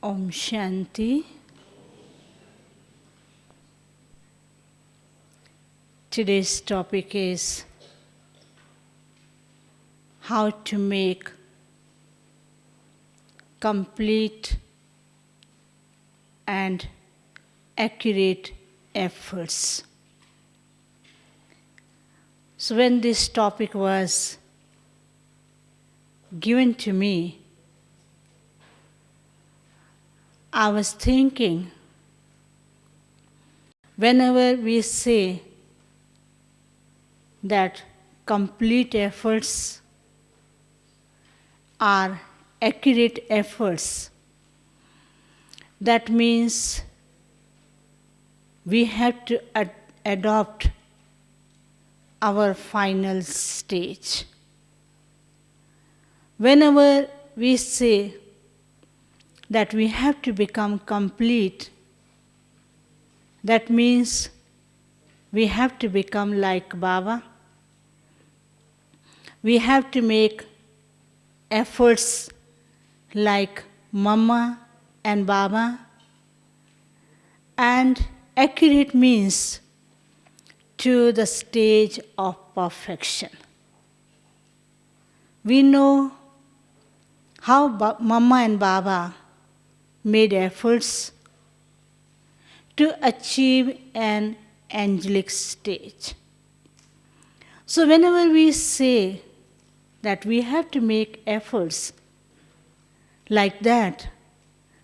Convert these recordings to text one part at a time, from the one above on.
Om Shanti. Today's topic is how to make complete and accurate efforts. So when this topic was given to me, I was thinking, whenever we say that complete efforts are accurate efforts, that means we have to adopt our final stage. Whenever we say that we have to become complete, that means we have to become like Baba. We have to make efforts like Mama and Baba. And accurate means to the stage of perfection. We know how Mama and Baba made efforts to achieve an angelic stage. So whenever we say that we have to make efforts like that,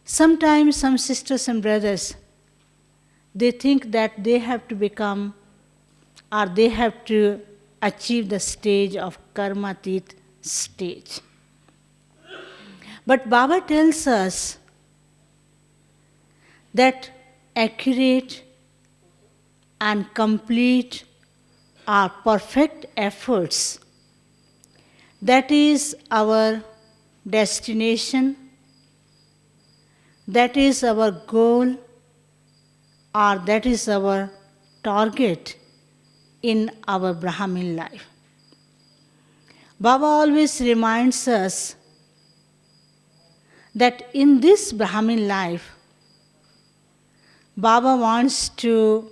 sometimes some sisters and brothers, they think that they have to become or they have to achieve the stage of karmatit stage. But Baba tells us that accurate and complete or perfect efforts, that is our destination, that is our goal, or that is our target in our Brahmin life. Baba always reminds us that in this Brahmin life, Baba wants to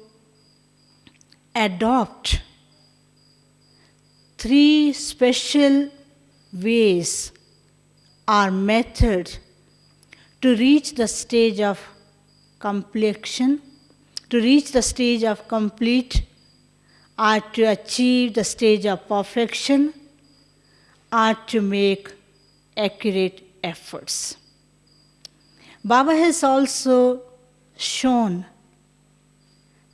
adopt 3 special ways or methods to reach the stage of completion, to reach the stage of complete, or to achieve the stage of perfection, or to make accurate efforts. Baba has also shown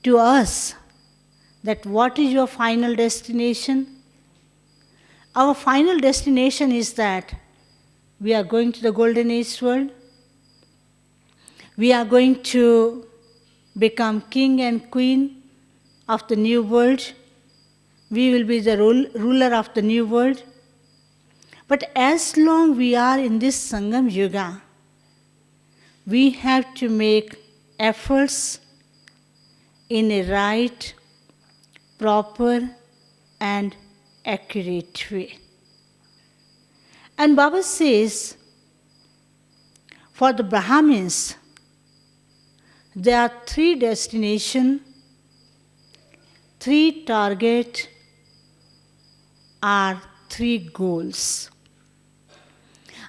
to us that what is your final destination? Our final destination is that we are going to the Golden Age world. We are going to become king and queen of the new world. We will be the ruler of the new world. But as long we are in this Sangam Yuga, we have to make efforts in a right, proper, and accurate way. And Baba says, for the Brahmins, there are 3 destinations, 3 targets, or 3 goals.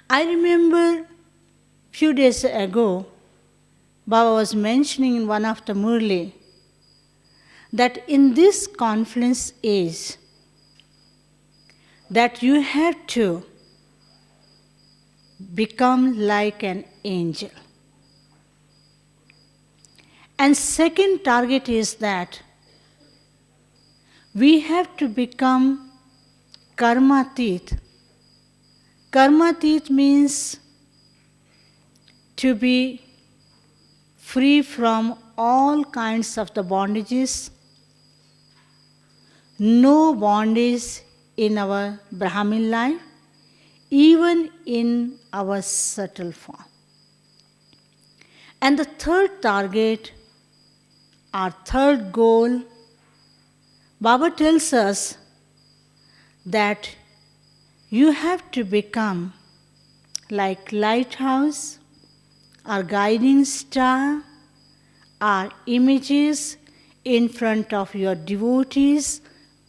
I remember few days ago, Baba was mentioning in one of the Murli that in this confluence age, that you have to become like an angel. And second target is that we have to become karmatit. Karmatit means to be free from all kinds of the bondages, no bondage in our Brahmin life, even in our subtle form. And the third target, our third goal, Baba tells us that you have to become like lighthouse our guiding star, our images in front of your devotees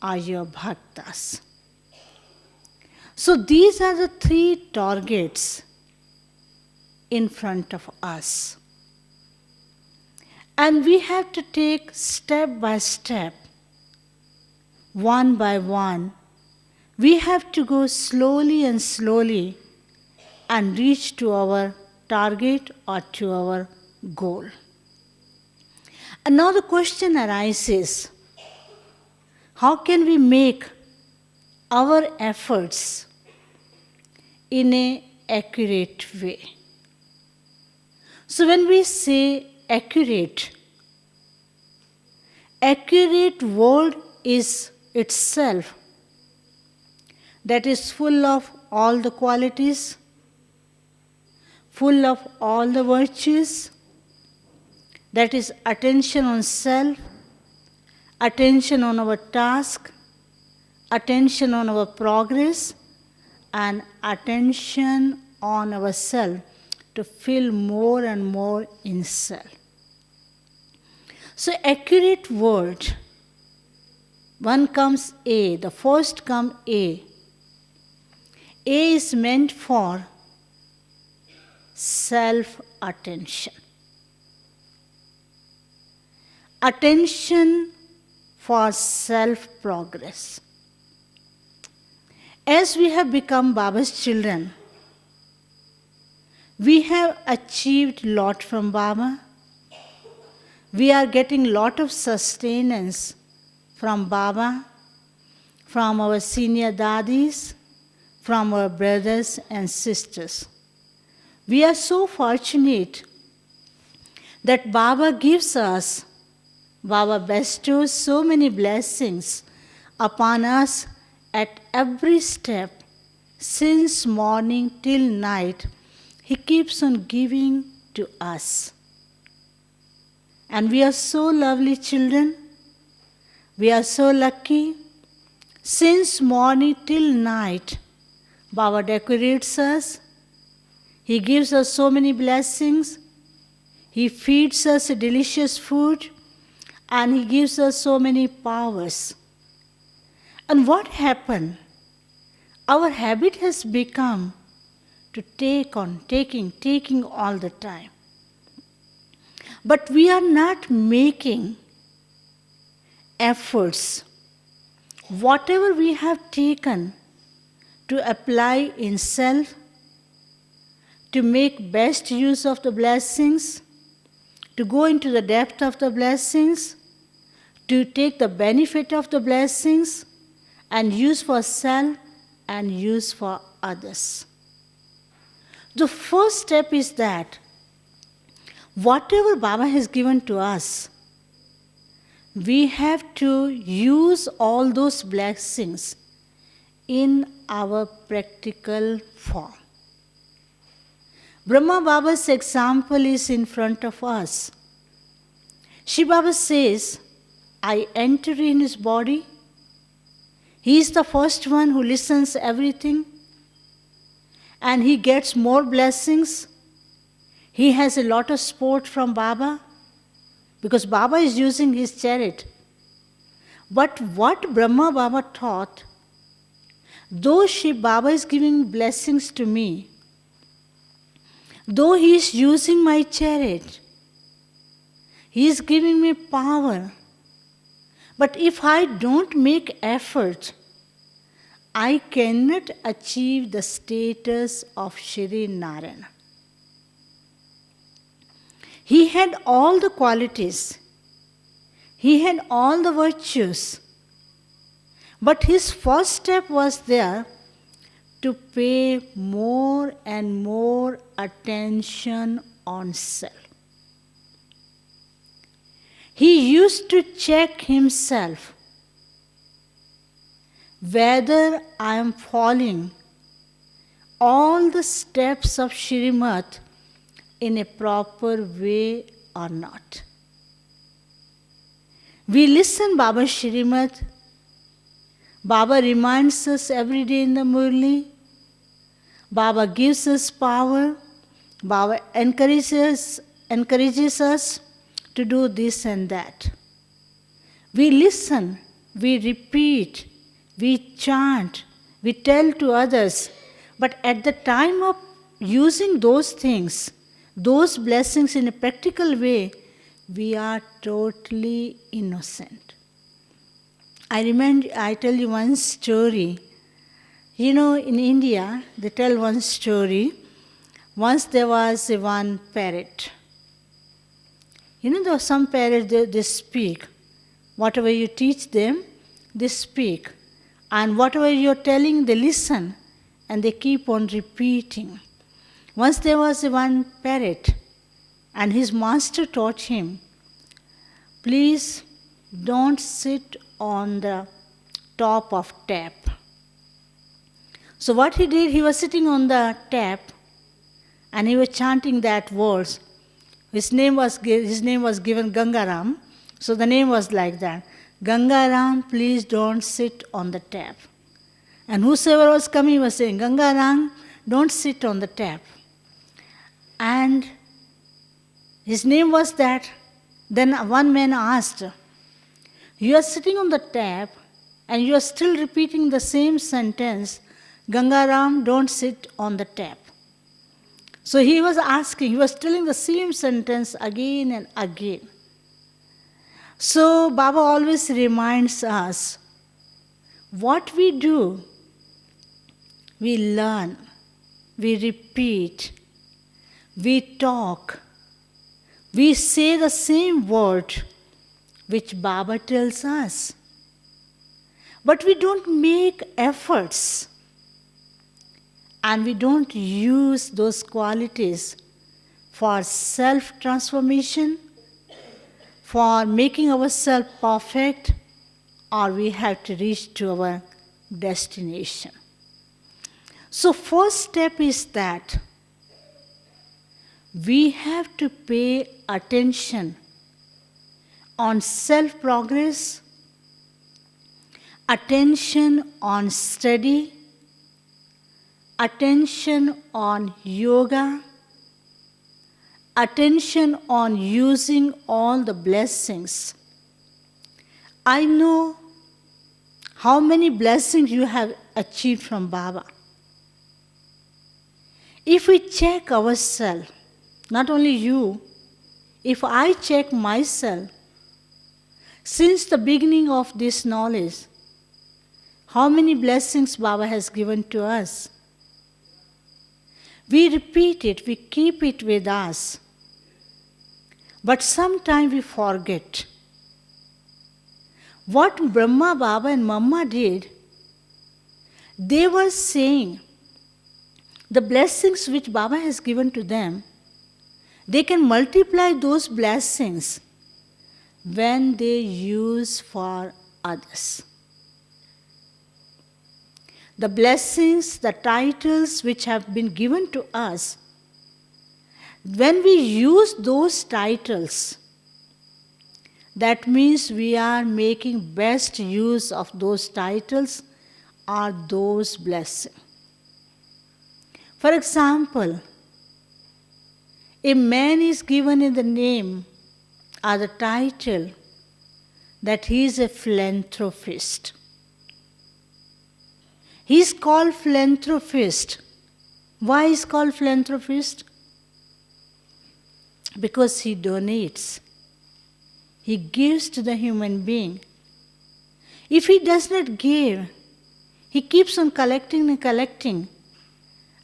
or your bhaktas. So these are the three targets in front of us. And we have to take step by step, one by one. We have to go slowly and slowly and reach to our target or to our goal. And now the question arises, how can we make our efforts in an accurate way? So when we say accurate word is itself that is full of all the qualities, full of all the virtues, that is attention on self, attention on our task, attention on our progress, and attention on ourself to feel more and more in self. So accurate word, one comes A, the first comes A. A is meant for self-attention. Attention for self-progress. As we have become Baba's children, we have achieved a lot from Baba. We are getting a lot of sustenance from Baba, from our senior dadis, from our brothers and sisters. We are so fortunate that Baba bestows so many blessings upon us at every step. Since morning till night, He keeps on giving to us. And we are so lovely children. We are so lucky. Since morning till night, Baba decorates us. He gives us so many blessings. He feeds us delicious food. And He gives us so many powers. And what happened? Our habit has become to taking all the time. But we are not making efforts. Whatever we have taken to apply in self, to make best use of the blessings, to go into the depth of the blessings, to take the benefit of the blessings and use for self and use for others. The first step is that whatever Baba has given to us, we have to use all those blessings in our practical form. Brahma Baba's example is in front of us. Shiva Baba says, I enter in his body. He is the first one who listens everything. And he gets more blessings. He has a lot of support from Baba because Baba is using his chariot. But what Brahma Baba taught, though Shiva Baba is giving blessings to me, though he is using my chariot, he is giving me power. But if I don't make effort, I cannot achieve the status of Shri Narayana. He had all the qualities. He had all the virtues. But his first step was there to pay more and more attention on self. He used to check himself whether I am following all the steps of Shrimad in a proper way or not. We listen Baba Shrimad. Baba reminds us every day in the Murli. Baba gives us power. Baba encourages us to do this and that. We listen, we repeat, we chant, we tell to others, but at the time of using those things, those blessings in a practical way, we are totally innocent. I tell you one story. You know, in India, they tell one story. Once there was one parrot. You know, there are some parrots, they speak. Whatever you teach them, they speak. And whatever you're telling, they listen. And they keep on repeating. Once there was one parrot, and his master taught him, please don't sit on the top of tap. So what he did, he was sitting on the tap, and he was chanting that verse. His name was given Gangaram, so the name was like that. Gangaram, please don't sit on the tap. And whosoever was coming was saying, Gangaram, don't sit on the tap. And his name was that. Then one man asked, you are sitting on the tap and you are still repeating the same sentence, Gangaram, don't sit on the tap. So he was telling the same sentence again and again. So Baba always reminds us, what we do, we learn, we repeat, we talk, we say the same word which Baba tells us. But we don't make efforts and we don't use those qualities for self-transformation, for making ourselves perfect, or we have to reach to our destination. So first step is that we have to pay attention on self-progress, attention on study, attention on yoga, attention on using all the blessings. I know how many blessings you have achieved from Baba. If we check ourselves, not only you, if I check myself, since the beginning of this knowledge, how many blessings Baba has given to us? We repeat it, we keep it with us. But sometimes we forget. What Brahma, Baba and Mama did, they were saying the blessings which Baba has given to them, they can multiply those blessings when they use for others. The blessings, the titles which have been given to us, when we use those titles, that means we are making best use of those titles or those blessings. For example, a man is given in the name or the title that he is a philanthropist. He is called philanthropist. Why is he called philanthropist? Because he donates. He gives to the human being. If he does not give, he keeps on collecting and collecting.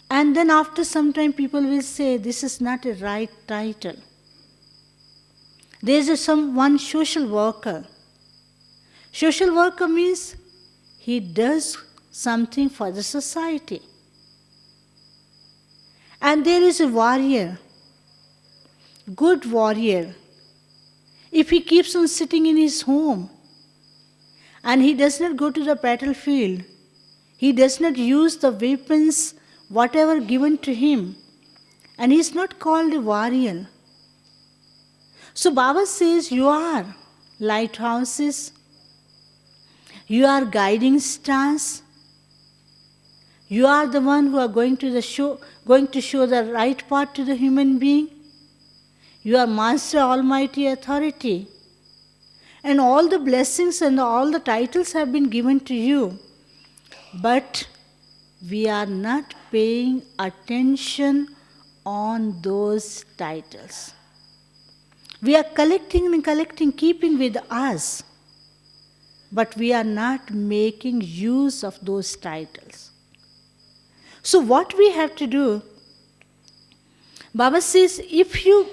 And then after some time people will say, this is not a right title. There is one social worker. Social worker means he does something for the society. And there is a warrior, good warrior. If he keeps on sitting in his home and he does not go to the battlefield, he does not use the weapons, whatever given to him, and he is not called a warrior. So Baba says, you are lighthouses, you are guiding stars, You are the one who are going to show the right path to the human being. You are Master Almighty Authority. And all the blessings and all the titles have been given to you. But we are not paying attention on those titles. We are collecting, keeping with us. But we are not making use of those titles. So what we have to do, Baba says, if you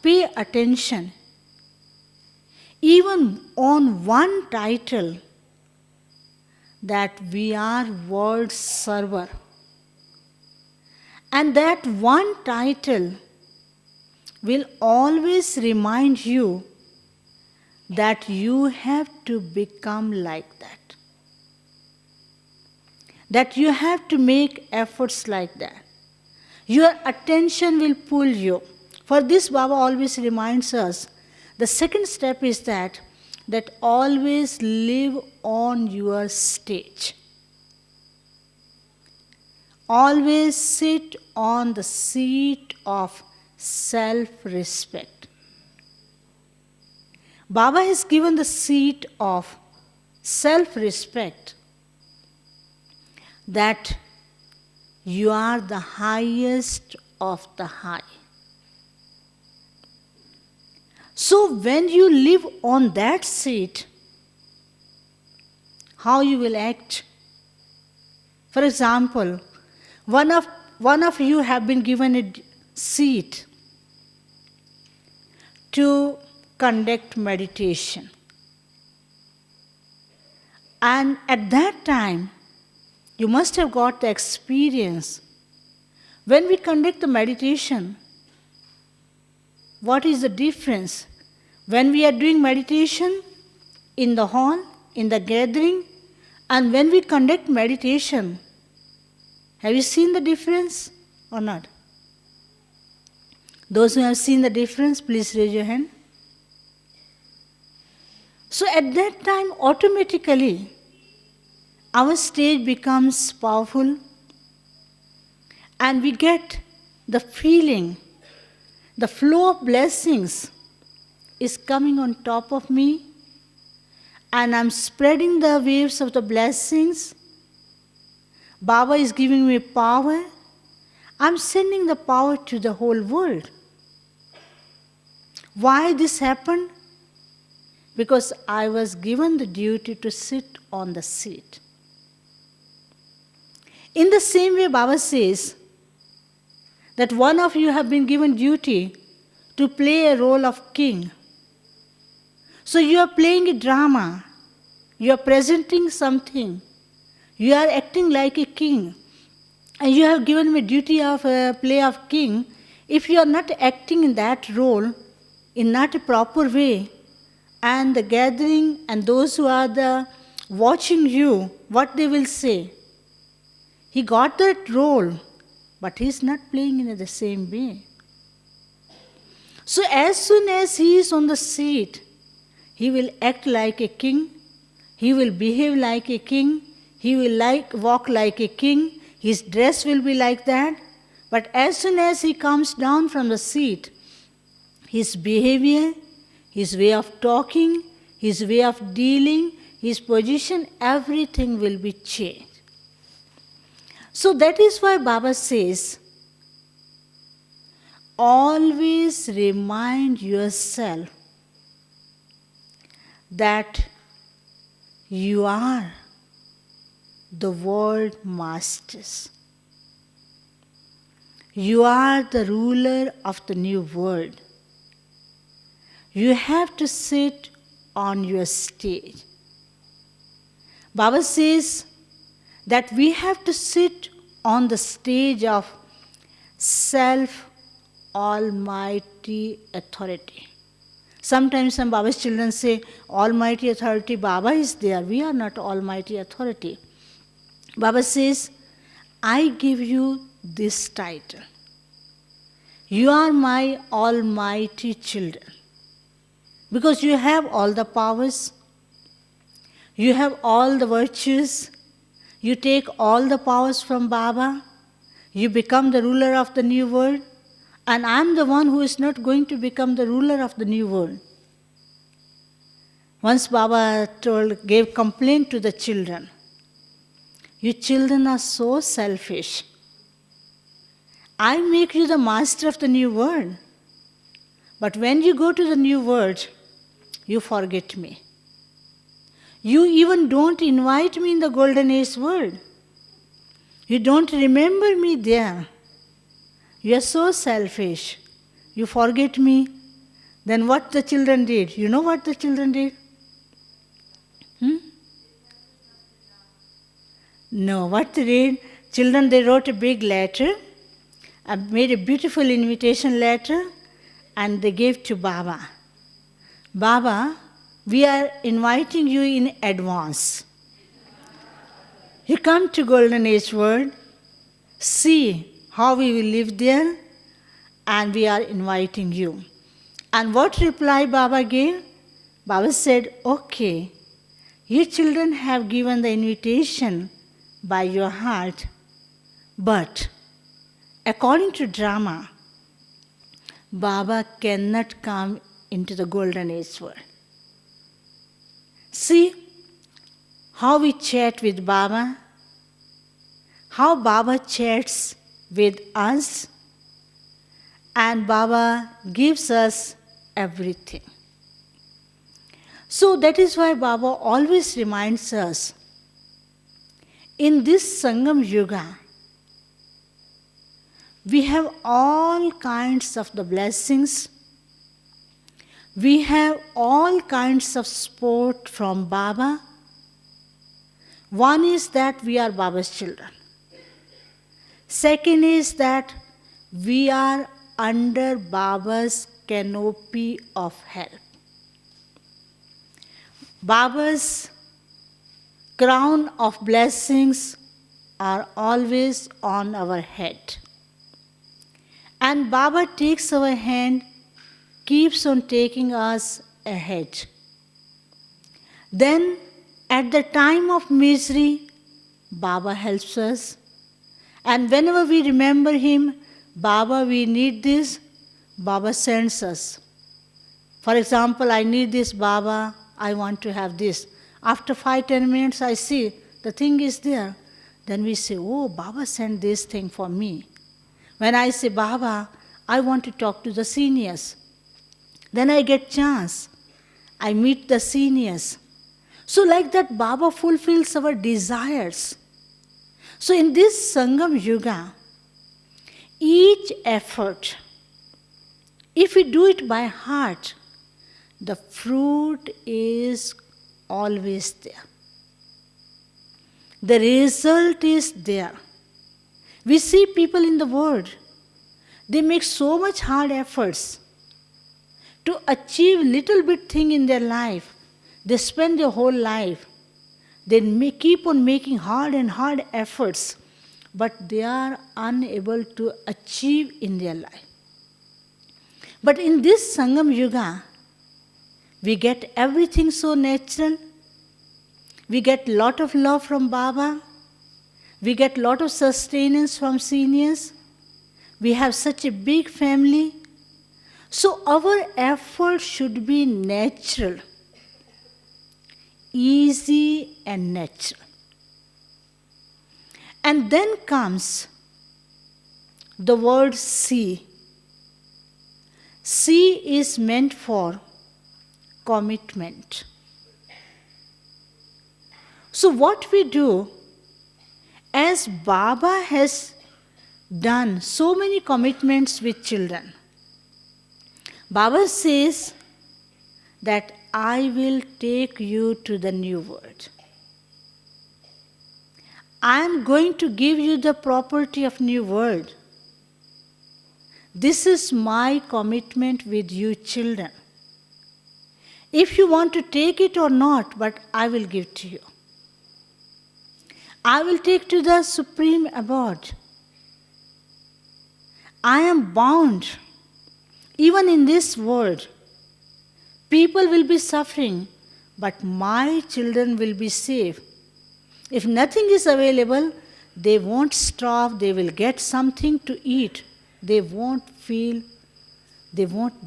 pay attention, even on one title, that we are world server, and that one title will always remind you that you have to become like that. That you have to make efforts like that. Your attention will pull you. For this, Baba always reminds us, the second step is that always live on your stage. Always sit on the seat of self-respect. Baba has given the seat of self-respect, that you are the highest of the high. So when you live on that seat, how you will act? For example, one of you have been given a seat to conduct meditation. And at that time, you must have got the experience. When we conduct the meditation, what is the difference? When we are doing meditation in the hall, in the gathering, and when we conduct meditation, have you seen the difference or not? Those who have seen the difference, please raise your hand. So at that time, automatically, our stage becomes powerful, and we get the feeling, the flow of blessings is coming on top of me, and I'm spreading the waves of the blessings. Baba is giving me power. I'm sending the power to the whole world. Why this happened? Because I was given the duty to sit on the seat. In the same way, Baba says that one of you have been given duty to play a role of king. So you are playing a drama. You are presenting something. You are acting like a king. And you have given me duty of a play of king. If you are not acting in that role, in not a proper way, and the gathering and those who are watching you, what they will say? He got that role, but he is not playing in the same way. So as soon as he is on the seat, he will act like a king, he will behave like a king, he will walk like a king, his dress will be like that. But as soon as he comes down from the seat, his behavior, his way of talking, his way of dealing, his position, everything will be changed. So that is why Baba says, always remind yourself that you are the world masters. You are the ruler of the new world. You have to sit on your stage. Baba says that we have to sit on the stage of self-almighty authority. Sometimes some Baba's children say, Almighty authority, Baba is there. We are not almighty authority. Baba says, I give you this title. You are my almighty children. Because you have all the powers, you have all the virtues, You take all the powers from Baba, you become the ruler of the new world, and I'm the one who is not going to become the ruler of the new world. Once Baba gave complaint to the children. You children are so selfish. I make you the master of the new world. But when you go to the new world, you forget me. You even don't invite me in the golden age world. You don't remember me there. You are so selfish. You forget me. Then what the children did? You know what the children did? No, what they did? Children, they wrote a big letter, made a beautiful invitation letter, and they gave to Baba. Baba, we are inviting you in advance. You come to Golden Age world, see how we will live there, and we are inviting you. And what reply Baba gave? Baba said, okay, you children have given the invitation by your heart, but according to drama, Baba cannot come into the Golden Age world. See how we chat with Baba, how Baba chats with us, and Baba gives us everything. So that is why Baba always reminds us, in this Sangam Yuga, we have all kinds of the blessings. We have all kinds of support from Baba. One is that we are Baba's children. Second is that we are under Baba's canopy of help. Baba's crown of blessings are always on our head. And Baba takes our hand, keeps on taking us ahead. Then, at the time of misery, Baba helps us. And whenever we remember him, Baba, we need this, Baba sends us. For example, I need this, Baba, I want to have this. After 5-10 minutes, I see the thing is there. Then we say, oh, Baba sent this thing for me. When I say, Baba, I want to talk to the seniors. Then I get chance. I meet the seniors. So like that, Baba fulfills our desires. So in this Sangam Yuga, each effort, if we do it by heart, the fruit is always there. The result is there. We see people in the world, they make so much hard efforts to achieve little bit thing in their life. They spend their whole life. They keep on making hard and hard efforts, but they are unable to achieve in their life. But in this Sangam Yuga, we get everything so natural. We get lot of love from Baba. We get lot of sustenance from seniors. We have such a big family. So our effort should be natural, easy and natural. And then comes the word see. See is meant for commitment. So what we do, as Baba has done so many commitments with children, Baba says that I will take you to the new world. I am going to give you the property of new world. This is my commitment with you children. If you want to take it or not, but I will give to you. I will take to the supreme abode. I am bound. Even in this world, people will be suffering, but my children will be safe. If nothing is available, they won't starve, they will get something to eat. They won't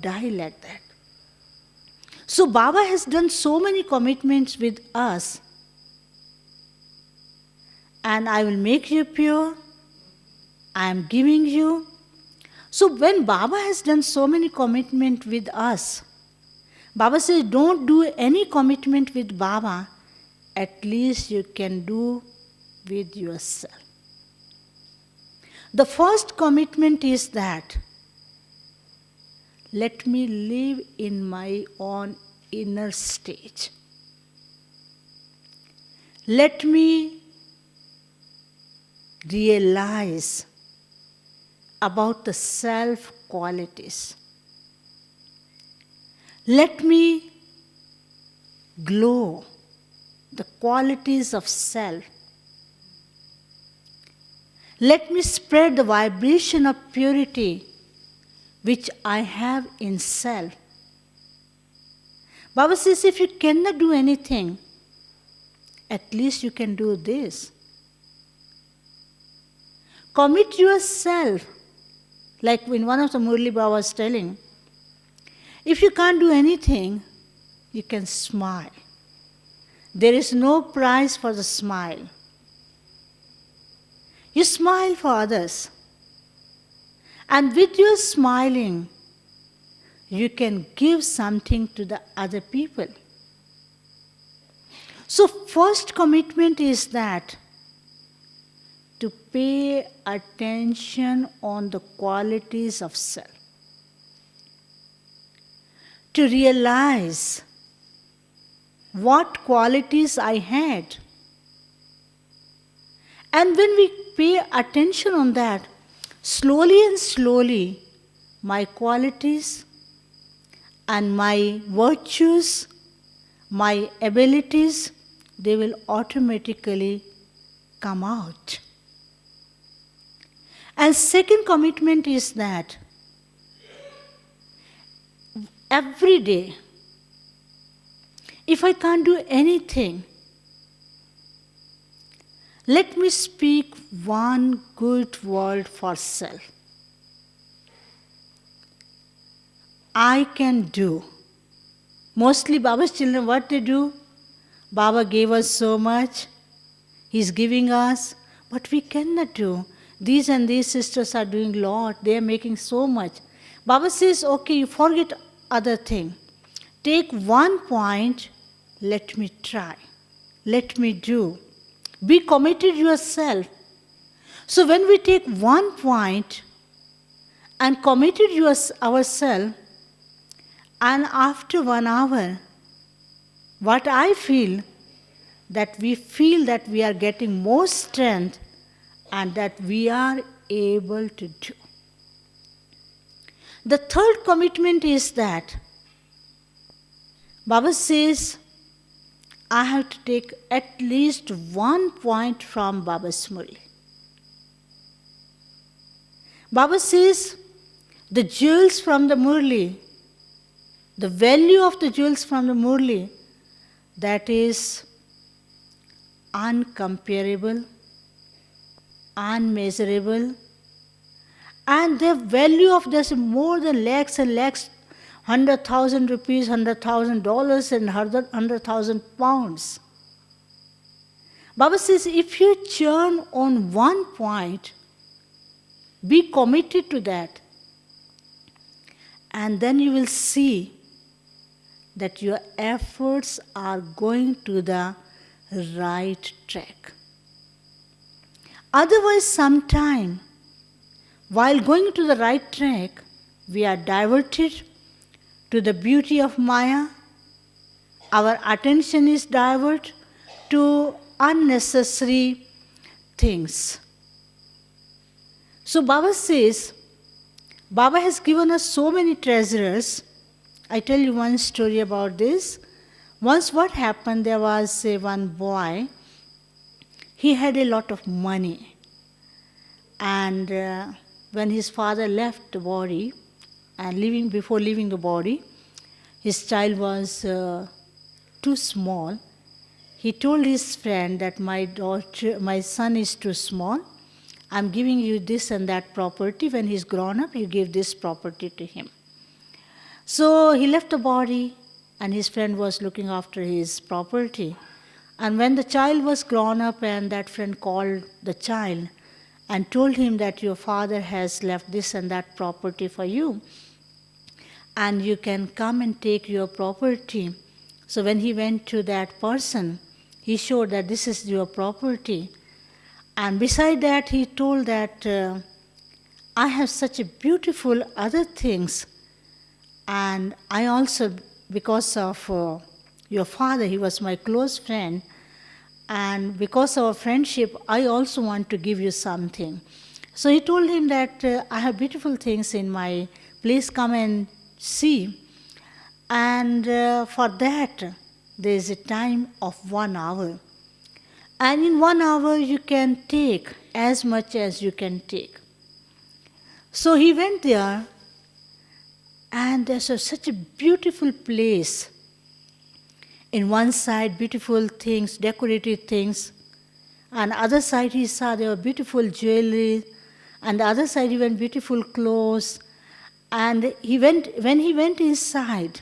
die like that. So Baba has done so many commitments with us. And I will make you pure. I am giving you. So when Baba has done so many commitments with us, Baba says, don't do any commitment with Baba, at least you can do with yourself. The first commitment is that, let me live in my own inner stage. Let me realize about the self qualities. Let me glow the qualities of self. Let me spread the vibration of purity which I have in self. Baba says, if you cannot do anything, at least you can do this. Commit yourself, like in one of the Murli Baba was telling, if you can't do anything, you can smile. There is no price for the smile. You smile for others. And with your smiling, you can give something to the other people. So first commitment is that to pay attention on the qualities of self. To realize what qualities I had. And when we pay attention on that, slowly and slowly, my qualities and my virtues, my abilities, they will automatically come out. And second commitment is that every day, if I can't do anything, let me speak one good word for self. I can do. Mostly Baba's children, what they do? Baba gave us so much. He's giving us, but we cannot do. These and these sisters are doing a lot. They are making so much. Baba says, okay, you forget other thing. Take one point, let me try. Let me do. Be committed yourself. So when we take one point and committed ourselves, and after 1 hour, what I feel, that we are getting more strength and that we are able to do. The third commitment is that Baba says, I have to take at least 1 point from Baba's Murli. Baba says, the jewels from the Murli, the value of the jewels from the Murli, that is uncomparable, unmeasurable, and the value of this more than lakhs and lakhs, 100,000 rupees, $100,000 and 100,000 pounds. Baba says, if you churn on 1 point, be committed to that, and then you will see that your efforts are going to the right track. Otherwise, sometime, while going to the right track, we are diverted to the beauty of Maya. Our attention is diverted to unnecessary things. So Baba says, Baba has given us so many treasures. I tell you one story about this. Once what happened, there was one boy. He had a lot of money. And when his father left the body, and before leaving the body, his child was too small. he told his friend that my son is too small. I'm giving you this and that property. When he's grown up, you give this property to him. So he left the body, and his friend was looking after his property. And when the child was grown up, and that friend called the child and told him that your father has left this and that property for you, and you can come and take your property. So when he went to that person, he showed that this is your property. And beside that, he told that I have such a beautiful other things. And I also, because of your father, he was my close friend, and because of our friendship, I also want to give you something. So he told him that I have beautiful things in my place, come and see. And for that, there is a time of 1 hour. And in 1 hour, you can take as much as you can take. So he went there, and there's such a beautiful place. In one side, beautiful things, decorated things. On the other side, he saw there were beautiful jewelry. And the other side, even beautiful clothes. And when he went inside,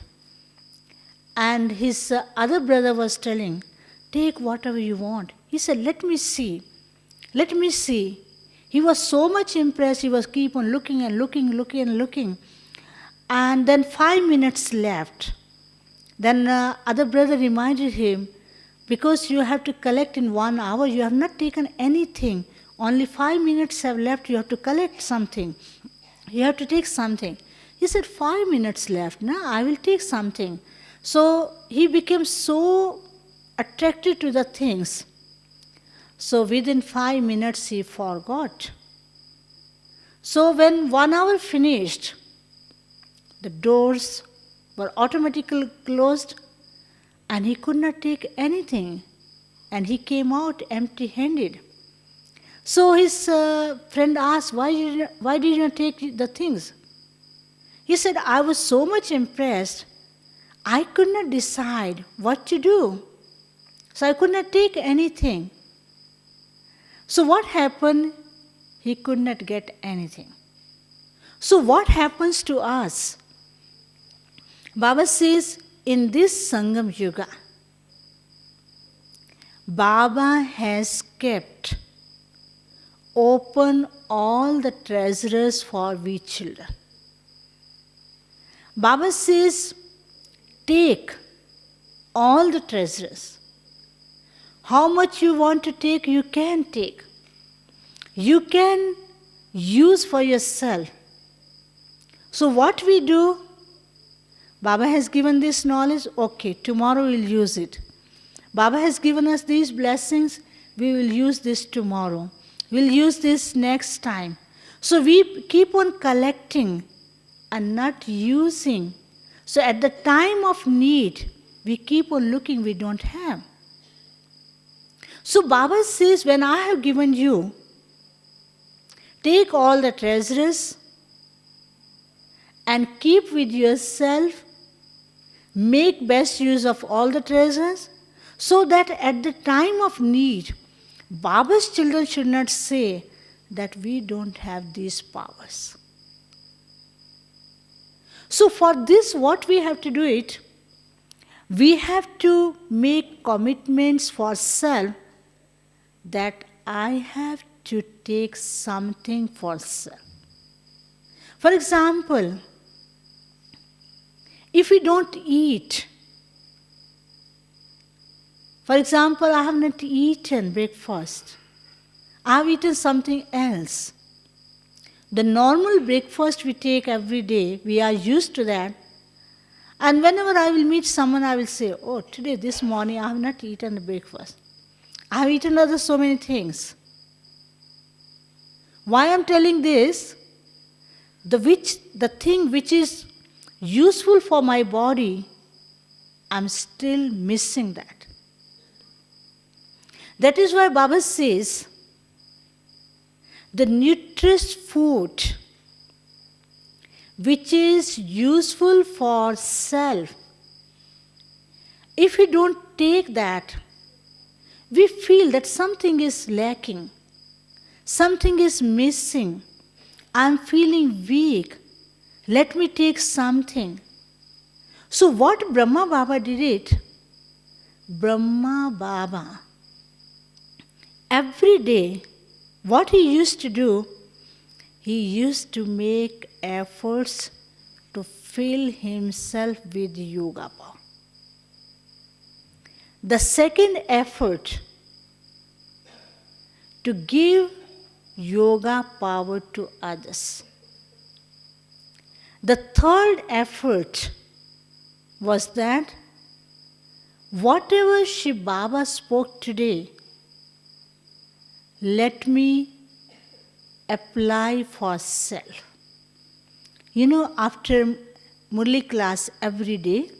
and his other brother was telling, take whatever you want. He said, let me see. Let me see. He was so much impressed, he was keep on looking and looking. And then 5 minutes left. Then other brother reminded him, because you have to collect in 1 hour, you have not taken anything. Only 5 minutes have left, you have to collect something. You have to take something. He said, 5 minutes left, no, I will take something. So he became so attracted to the things. So within 5 minutes he forgot. So when 1 hour finished, the doors were automatically closed, and he could not take anything, and he came out empty-handed. So his friend asked, why did you not take the things? He said, I was so much impressed, I could not decide what to do. So I could not take anything. So what happened? He could not get anything. So what happens to us? Baba says, in this Sangam Yuga, Baba has kept open all the treasures for we children. Baba says, take all the treasures. How much you want to take, you can take. You can use for yourself. So what we do, Baba has given this knowledge, okay, tomorrow we'll use it. Baba has given us these blessings, we will use this tomorrow. We'll use this next time. So we keep on collecting and not using. So at the time of need, we keep on looking, we don't have. So Baba says, when I have given you, take all the treasures and keep with yourself, make best use of all the treasures, so that at the time of need, Baba's children should not say that we don't have these powers. So for this, what we have to do it, we have to make commitments for self that I have to take something for self. For example, if we don't eat, for example, I have not eaten breakfast, I have eaten something else. The normal breakfast we take every day, we are used to that. And whenever I will meet someone, I will say, oh, today, this morning, I have not eaten the breakfast. I have eaten other so many things. Why I am telling this? The thing which is useful for my body, I am still missing that. That is why Baba says, the nutritious food which is useful for self, if we don't take that, we feel that something is lacking, something is missing. I'm feeling weak. Let me take something. So what Brahma Baba did it? Brahma Baba, every day, what he used to do, he used to make efforts to fill himself with yoga power. The second effort, to give yoga power to others. The third effort was that whatever Shiv Baba spoke today, let me apply for self. After Murli class every day,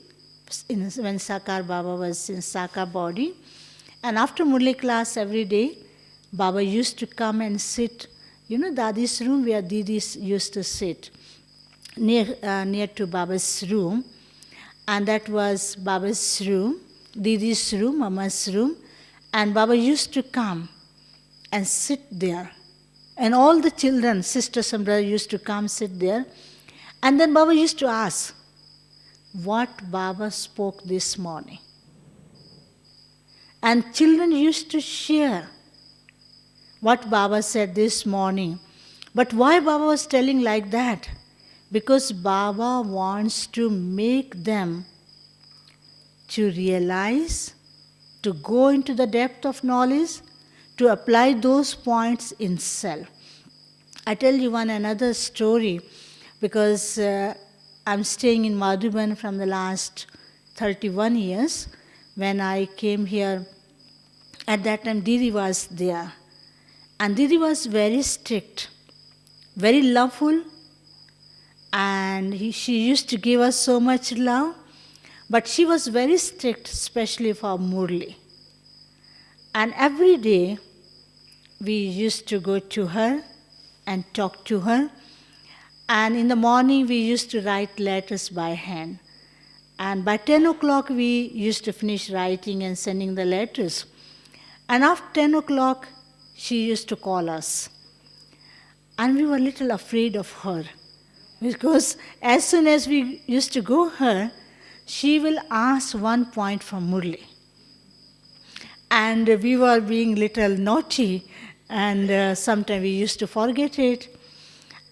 when Sakar Baba was in Sakar body, and after Murli class every day, Baba used to come and sit, Dadi's room where Didis used to sit, near to Baba's room. And that was Baba's room, Didi's room, Mama's room. And Baba used to come and sit there. And all the children, sisters and brothers used to come sit there. And then Baba used to ask, what Baba spoke this morning? And children used to share what Baba said this morning. But why Baba was telling like that? Because Baba wants to make them to realize, to go into the depth of knowledge, to apply those points in self. I tell you one another story, because I'm staying in Madhuban from the last 31 years. When I came here, at that time Didi was there. And Didi was very strict, very loveful, and she used to give us so much love, but she was very strict, especially for Murli. And every day we used to go to her and talk to her. And in the morning we used to write letters by hand. And by 10 o'clock we used to finish writing and sending the letters. And after 10 o'clock she used to call us. And we were a little afraid of her, because as soon as we used to go her, she will ask one point from Murli. And we were being little naughty, and sometimes we used to forget it.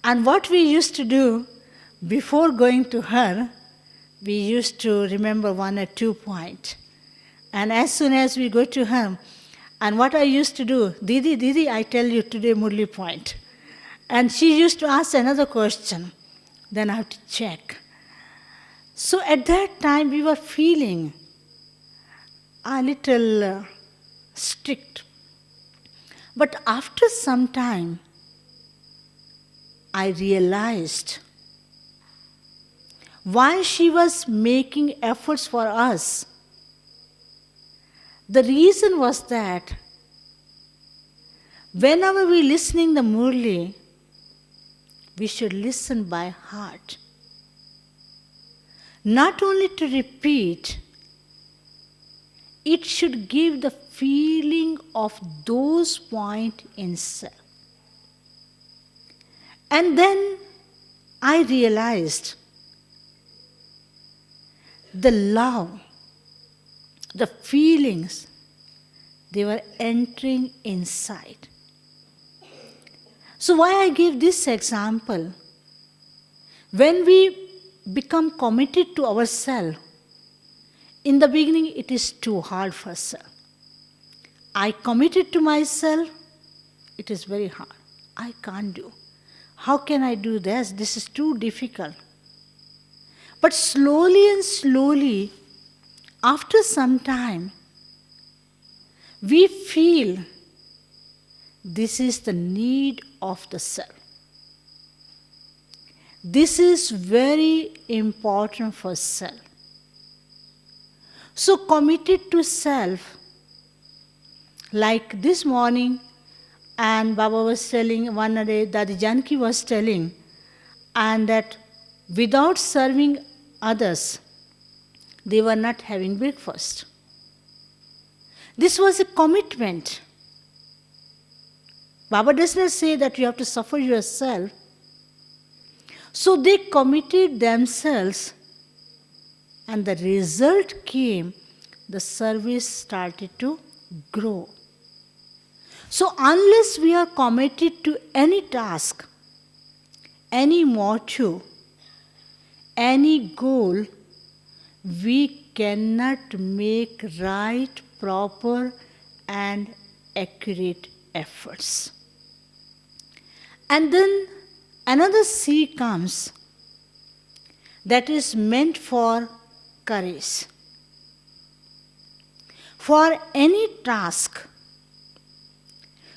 And what we used to do, before going to her, we used to remember 1 or 2 points. And as soon as we go to her, and what I used to do, Didi, I tell you today Murli point. And she used to ask another question. Then I have to check. So at that time we were feeling a little strict. But after some time, I realized why she was making efforts for us. The reason was that whenever we listening the Murli, we should listen by heart. Not only to repeat, it should give the feeling of those points in self. And then I realized the love, the feelings, they were entering inside. So why I give this example? When we become committed to ourselves, in the beginning it is too hard for self. I committed to myself, it is very hard. I can't do. How can I do this? This is too difficult. But slowly and slowly, after some time, we feel this is the need of the self. This is very important for self. So committed to self, like this morning, and Baba was telling, one day Dadi Janki was telling, and that without serving others, they were not having breakfast. This was a commitment. Baba does not say that you have to suffer yourself. So they committed themselves, and the result came, the service started to grow. So unless we are committed to any task, any motto, any goal, we cannot make right, proper, and accurate efforts. And then another C comes that is meant for courage. For any task,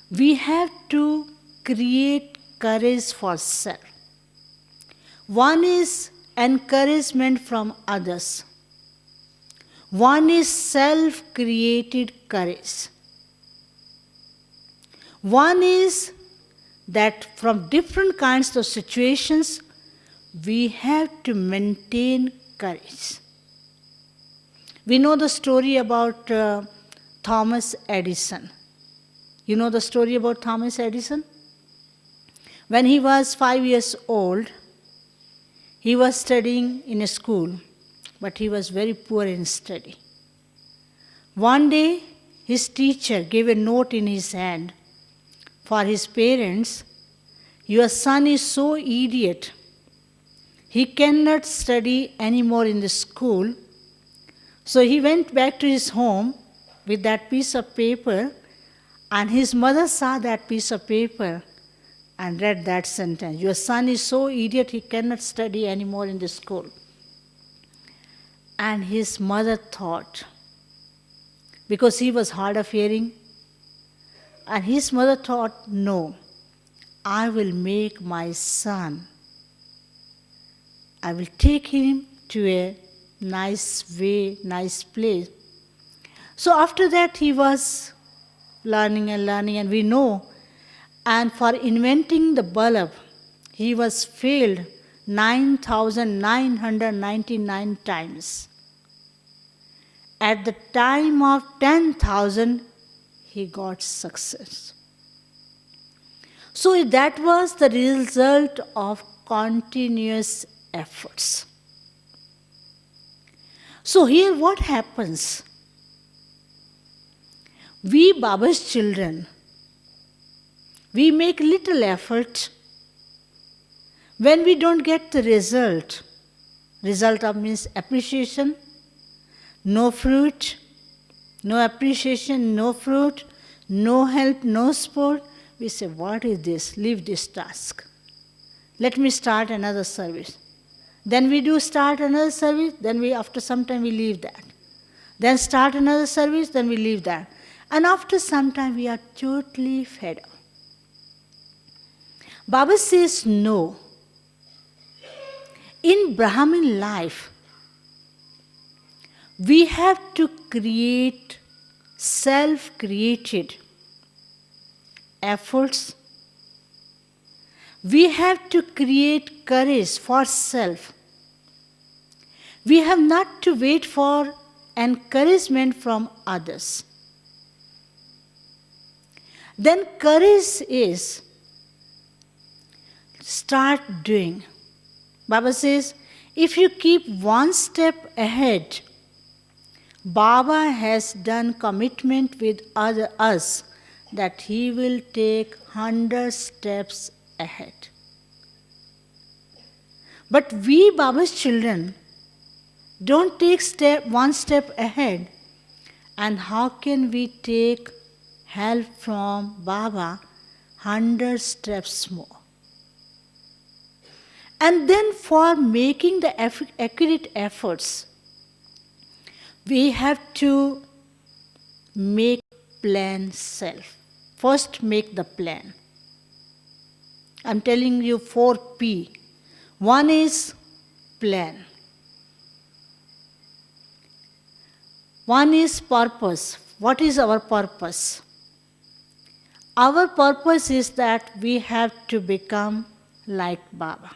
we have to create courage for self. One is encouragement from others. One is self-created courage. One is that from different kinds of situations, we have to maintain courage. We know the story about Thomas Edison. You know the story about Thomas Edison? When he was 5 years old, he was studying in a school, but he was very poor in study. One day, his teacher gave a note in his hand for his parents. Your son is so idiot. He cannot study anymore in the school. So he went back to his home with that piece of paper, and his mother saw that piece of paper and read that sentence. Your son is so idiot, he cannot study anymore in the school. And his mother thought, because he was hard of hearing, and his mother thought, no, I will make my son, I will take him to a nice place. So after that he was learning, and we know, and for inventing the bulb, he was failed 9,999 times. At the time of 10,000, he got success. So that was the result of continuous efforts. So here what happens? We Baba's children, we make little effort. When we don't get the result of means appreciation, no fruit, no appreciation, no fruit, no help, no support, we say, what is this? Leave this task. Let me start another service. Then we do start another service, then after some time we leave that. Then start another service, then we leave that. And after some time we are totally fed up. Baba says no. In Brahmin life, we have to create self-created efforts. We have to create courage for self. We have not to wait for encouragement from others. Then courage is start doing. Baba says, if you keep one step ahead, Baba has done commitment with us that he will take 100 steps ahead. But we Baba's children don't take one step ahead. And how can we take help from Baba 100 steps more? And then for making the accurate efforts, we have to make plan self. First make the plan. I'm telling you 4P. One is plan. One is purpose. What is our purpose? Our purpose is that we have to become like Baba.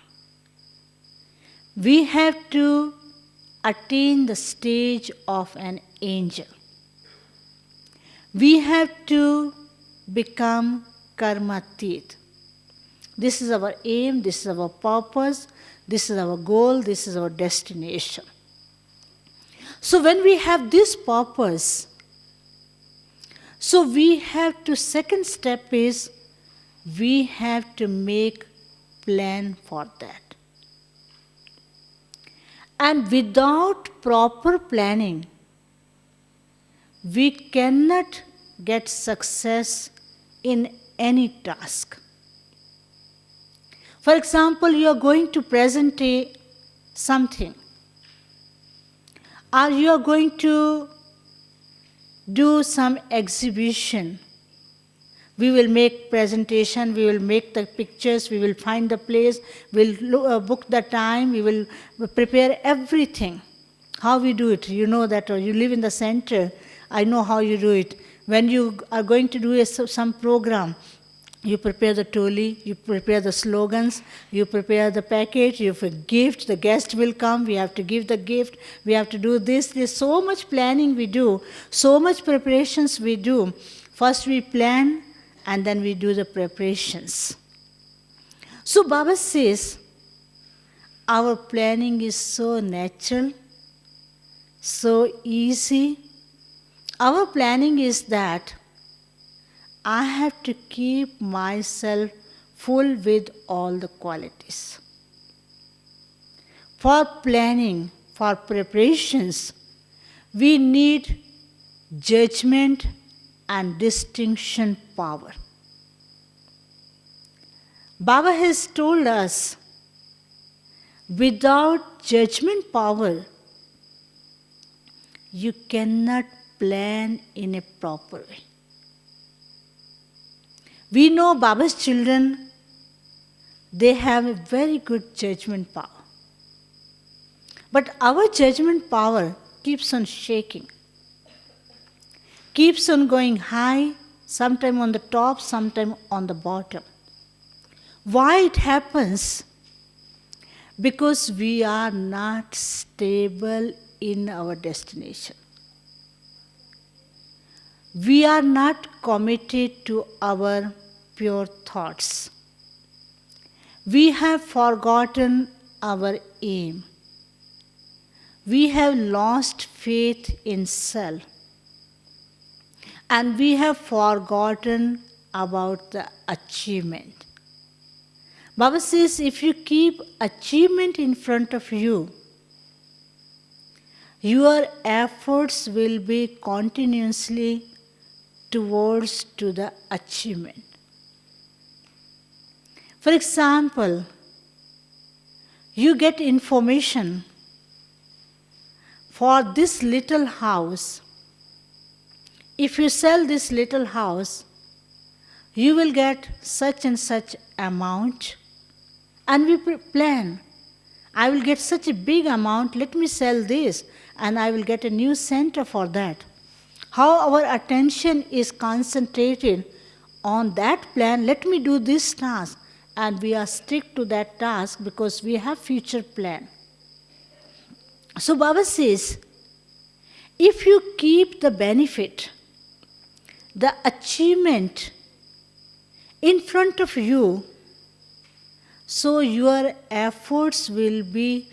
We have to attain the stage of an angel. We have to become karmatit. This is our aim, this is our purpose, this is our goal, this is our destination. So when we have this purpose, so we have to, second step is, we have to make plan for that. And without proper planning, we cannot get success in any task. For example, you are going to present something, or you are going to do some exhibition. We will make presentation, we will make the pictures, we will find the place, we will book the time, we will prepare everything. How we do it, you know that, or you live in the center, I know how you do it. When you are going to do some program, you prepare the toli, you prepare the slogans, you prepare the package, you have a gift, the guest will come, we have to give the gift, we have to do this. There's so much planning we do, so much preparations we do. First we plan, and then we do the preparations. So Baba says, our planning is so natural, so easy. Our planning is that I have to keep myself full with all the qualities. For planning, for preparations, we need judgment and distinction power. Baba has told us, without judgment power, you cannot plan in a proper way. We know Baba's children, they have a very good judgment power. But our judgment power keeps on shaking, keeps on going high, sometime on the top, sometime on the bottom. Why it happens? Because we are not stable in our destination. We are not committed to our pure thoughts. We have forgotten our aim. We have lost faith in self. And we have forgotten about the achievement. Baba says, if you keep achievement in front of you, your efforts will be continuously towards to the achievement. For example, you get information for this little house. If you sell this little house, you will get such and such amount. And we plan, I will get such a big amount, let me sell this, and I will get a new center for that. How our attention is concentrated on that plan, let me do this task, and we are stick to that task because we have future plan. So Baba says, if you keep the benefit, the achievement in front of you, so your efforts will be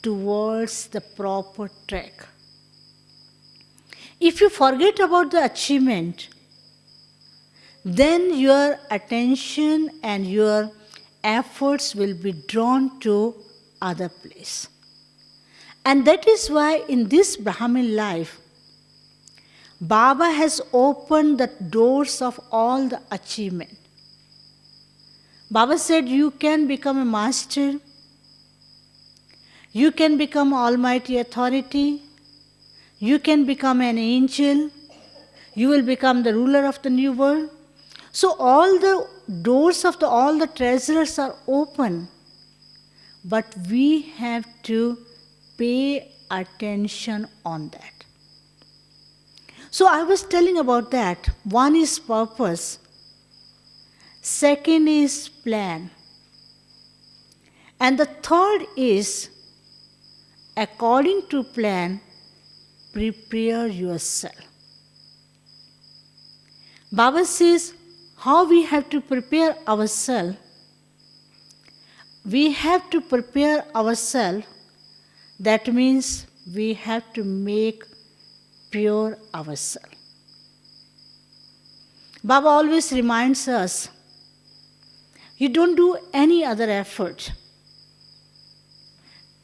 towards the proper track. If you forget about the achievement, then your attention and your efforts will be drawn to other place. And that is why in this Brahmin life, Baba has opened the doors of all the achievement. Baba said, you can become a master, you can become almighty authority, you can become an angel, you will become the ruler of the new world. So all the doors of all the treasures are open, but we have to pay attention on that. So I was telling about that. One is purpose. Second is plan. And the third is, according to plan, prepare yourself. Baba says how we have to prepare ourselves. We have to prepare ourselves. That means we have to make pure ourselves. Baba always reminds us, you don't do any other effort.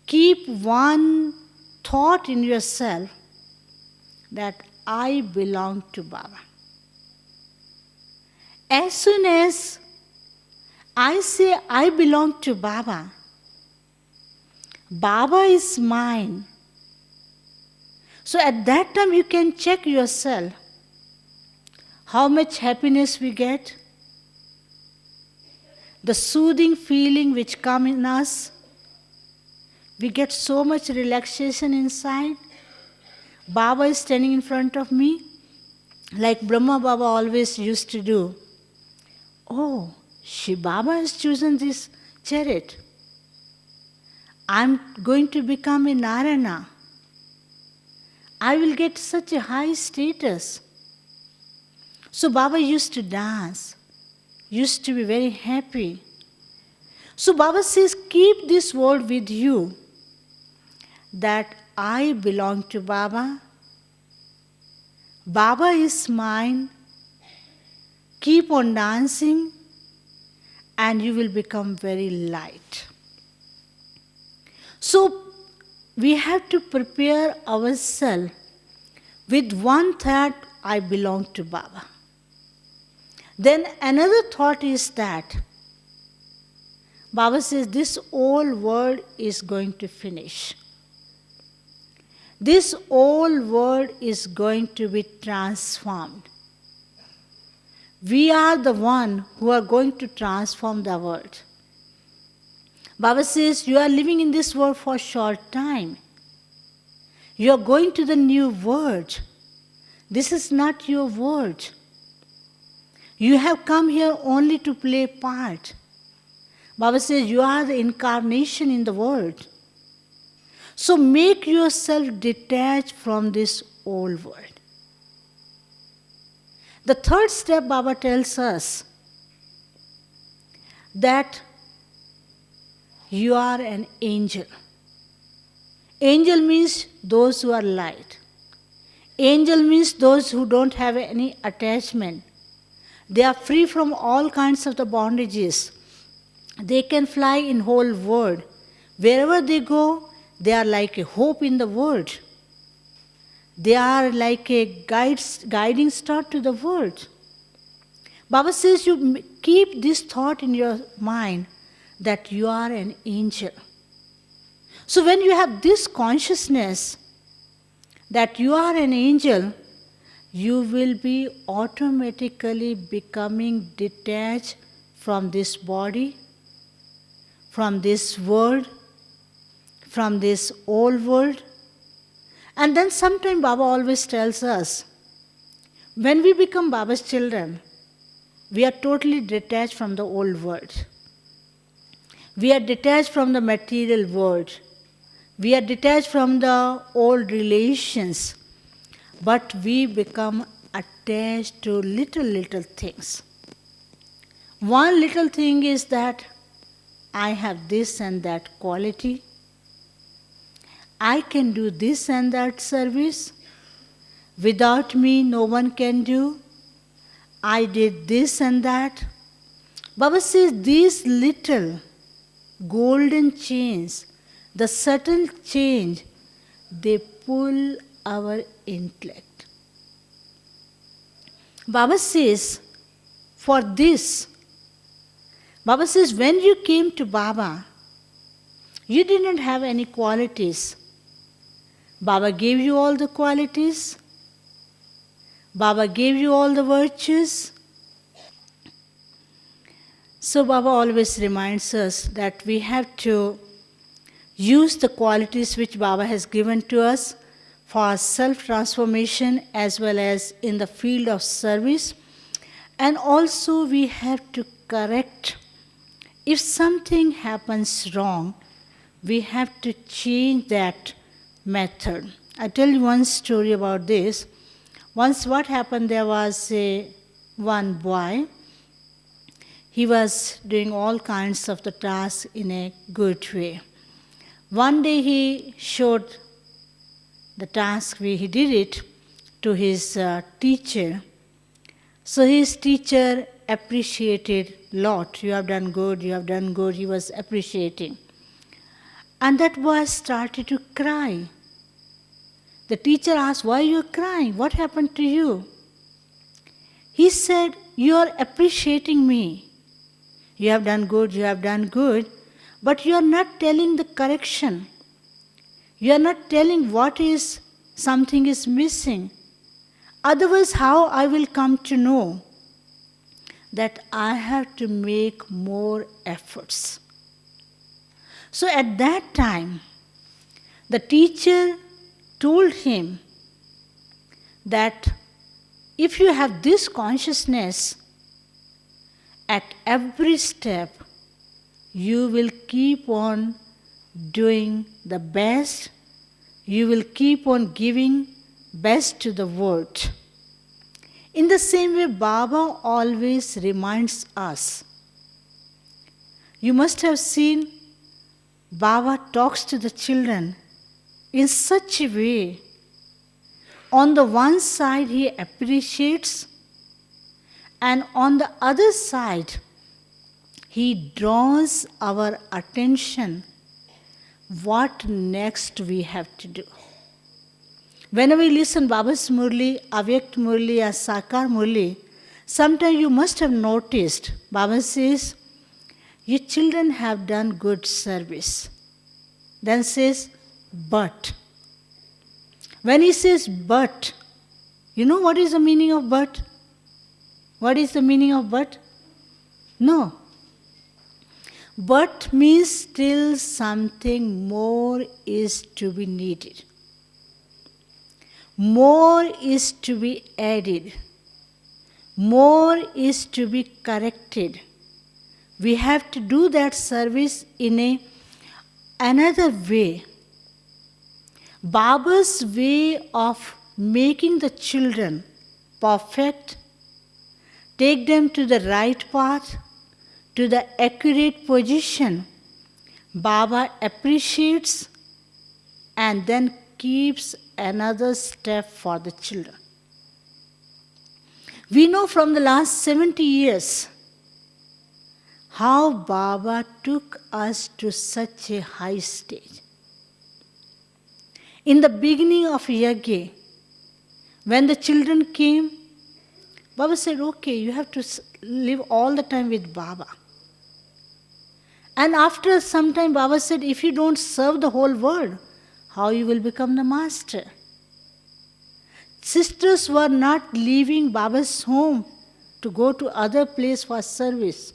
Keep one thought in yourself that I belong to Baba. As soon as I say I belong to Baba, Baba is mine. So at that time you can check yourself how much happiness we get, the soothing feeling which comes in us. We get so much relaxation inside. Baba is standing in front of me, like Brahma Baba always used to do. Oh, Baba has chosen this chariot. I'm going to become a Narayana. I will get such a high status. So Baba used to dance, used to be very happy. So Baba says, keep this word with you, that I belong to Baba. Baba is mine. Keep on dancing and you will become very light. So we have to prepare ourselves with one thought, I belong to Baba. Then another thought is that Baba says this whole world is going to finish. This whole world is going to be transformed. We are the one who are going to transform the world. Baba says you are living in this world for a short time. You are going to the new world. This is not your world. You have come here only to play part. Baba says you are the incarnation in the world. So make yourself detached from this old world. The third step Baba tells us that you are an angel. Angel means those who are light. Angel means those who don't have any attachment. They are free from all kinds of the bondages. They can fly in whole world. Wherever they go, they are like a hope in the world. They are like a guiding star to the world. Baba says you keep this thought in your mind that you are an angel. So when you have this consciousness that you are an angel, you will be automatically becoming detached from this body, from this world, from this old world. And then sometime Baba always tells us, when we become Baba's children, we are totally detached from the old world. We are detached from the material world. We are detached from the old relations. But we become attached to little things. One little thing is that I have this and that quality. I can do this and that service. Without me, no one can do. I did this and that. Baba says these little golden chains, the subtle change, they pull our intellect. Baba says, for this, Baba says, when you came to Baba, you didn't have any qualities. Baba gave you all the qualities. Baba gave you all the virtues. So Baba always reminds us that we have to use the qualities which Baba has given to us for our self-transformation as well as in the field of service. And also we have to correct. If something happens wrong, we have to change that method. I tell you one story about this. Once what happened, there was a one boy. He was doing all kinds of the tasks in a good way. One day he showed the task, he did it to his teacher. So his teacher appreciated a lot. You have done good, you have done good. He was appreciating. And that boy started to cry. The teacher asked, why are you crying? What happened to you? He said, you are appreciating me. You have done good, but you are not telling the correction. You are not telling what is, something is missing. Otherwise, how I will come to know that I have to make more efforts. So at that time, the teacher told him that if you have this consciousness, at every step, you will keep on doing the best. You will keep on giving best to the world. In the same way, Baba always reminds us. You must have seen Baba talks to the children in such a way. On the one side, he appreciates, and on the other side, he draws our attention what next we have to do. Whenever we listen Baba's Murli, Avyakt Murli or Sakar Murli, sometimes you must have noticed, Baba says, your children have done good service. Then says, but. When he says but, you know what is the meaning of but? What is the meaning of but? No. But means still something more is to be needed. More is to be added. More is to be corrected. We have to do that service in another way. Baba's way of making the children perfect, take them to the right path, to the accurate position, Baba appreciates and then keeps another step for the children. We know from the last 70 years how Baba took us to such a high stage. In the beginning of Yajna, when the children came, Baba said, okay, you have to live all the time with Baba. And after some time, Baba said, if you don't serve the whole world, how you will become the master? Sisters were not leaving Baba's home to go to other place for service.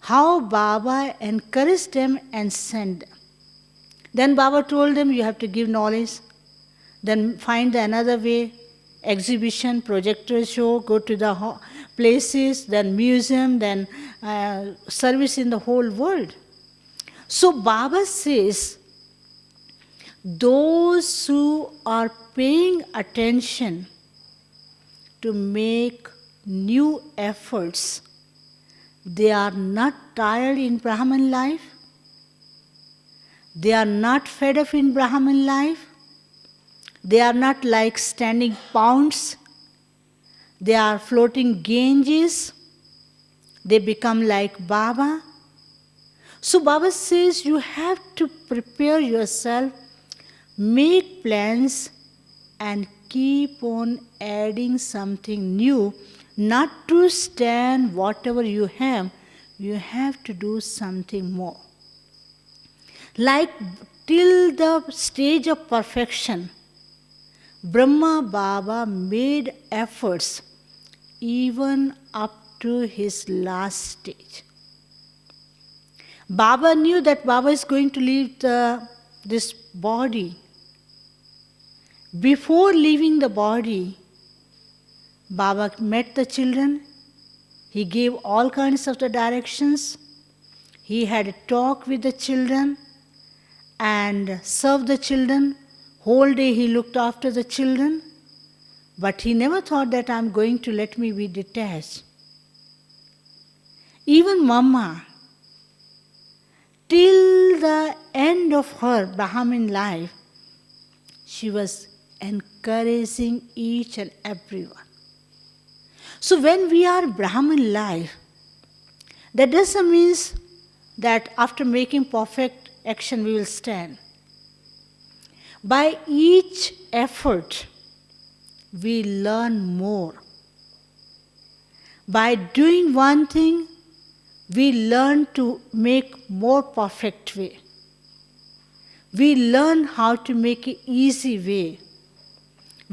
How Baba encouraged them and sent them. Then Baba told them, you have to give knowledge. Then find another way, exhibition, projector show, go to the places, then museum, then service in the whole world. So Baba says, those who are paying attention to make new efforts, they are not tired in Brahman life. They are not fed up in Brahman life. They are not like standing pounds. They are floating Ganges. They become like Baba. So Baba says you have to prepare yourself, make plans, and keep on adding something new, not to stand whatever you have to do something more. Like till the stage of perfection, Brahma Baba made efforts even up to his last stage. Baba knew that Baba is going to leave this body. Before leaving the body, Baba met the children. He gave all kinds of the directions. He had a talk with the children and served the children. Whole day he looked after the children. But he never thought that I'm going to let me be detached. Even Mama, till the end of her Brahmin life, she was encouraging each and everyone. So when we are Brahmin life, that doesn't mean that after making perfect action we will stand. By each effort, we learn more. By doing one thing, we learn to make more perfect way. We learn how to make an easy way.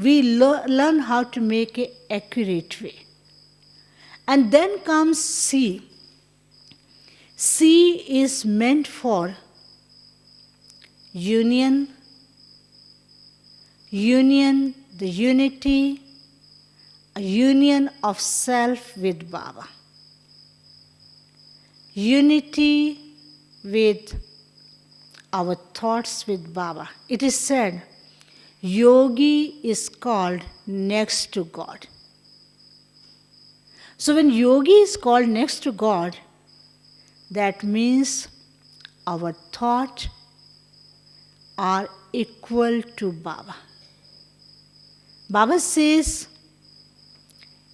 We learn how to make an accurate way. And then comes C. C is meant for union, the unity, a union of self with Baba. Unity with our thoughts with Baba. It is said, yogi is called next to God. So when yogi is called next to God, that means our thoughts are equal to Baba. Baba says,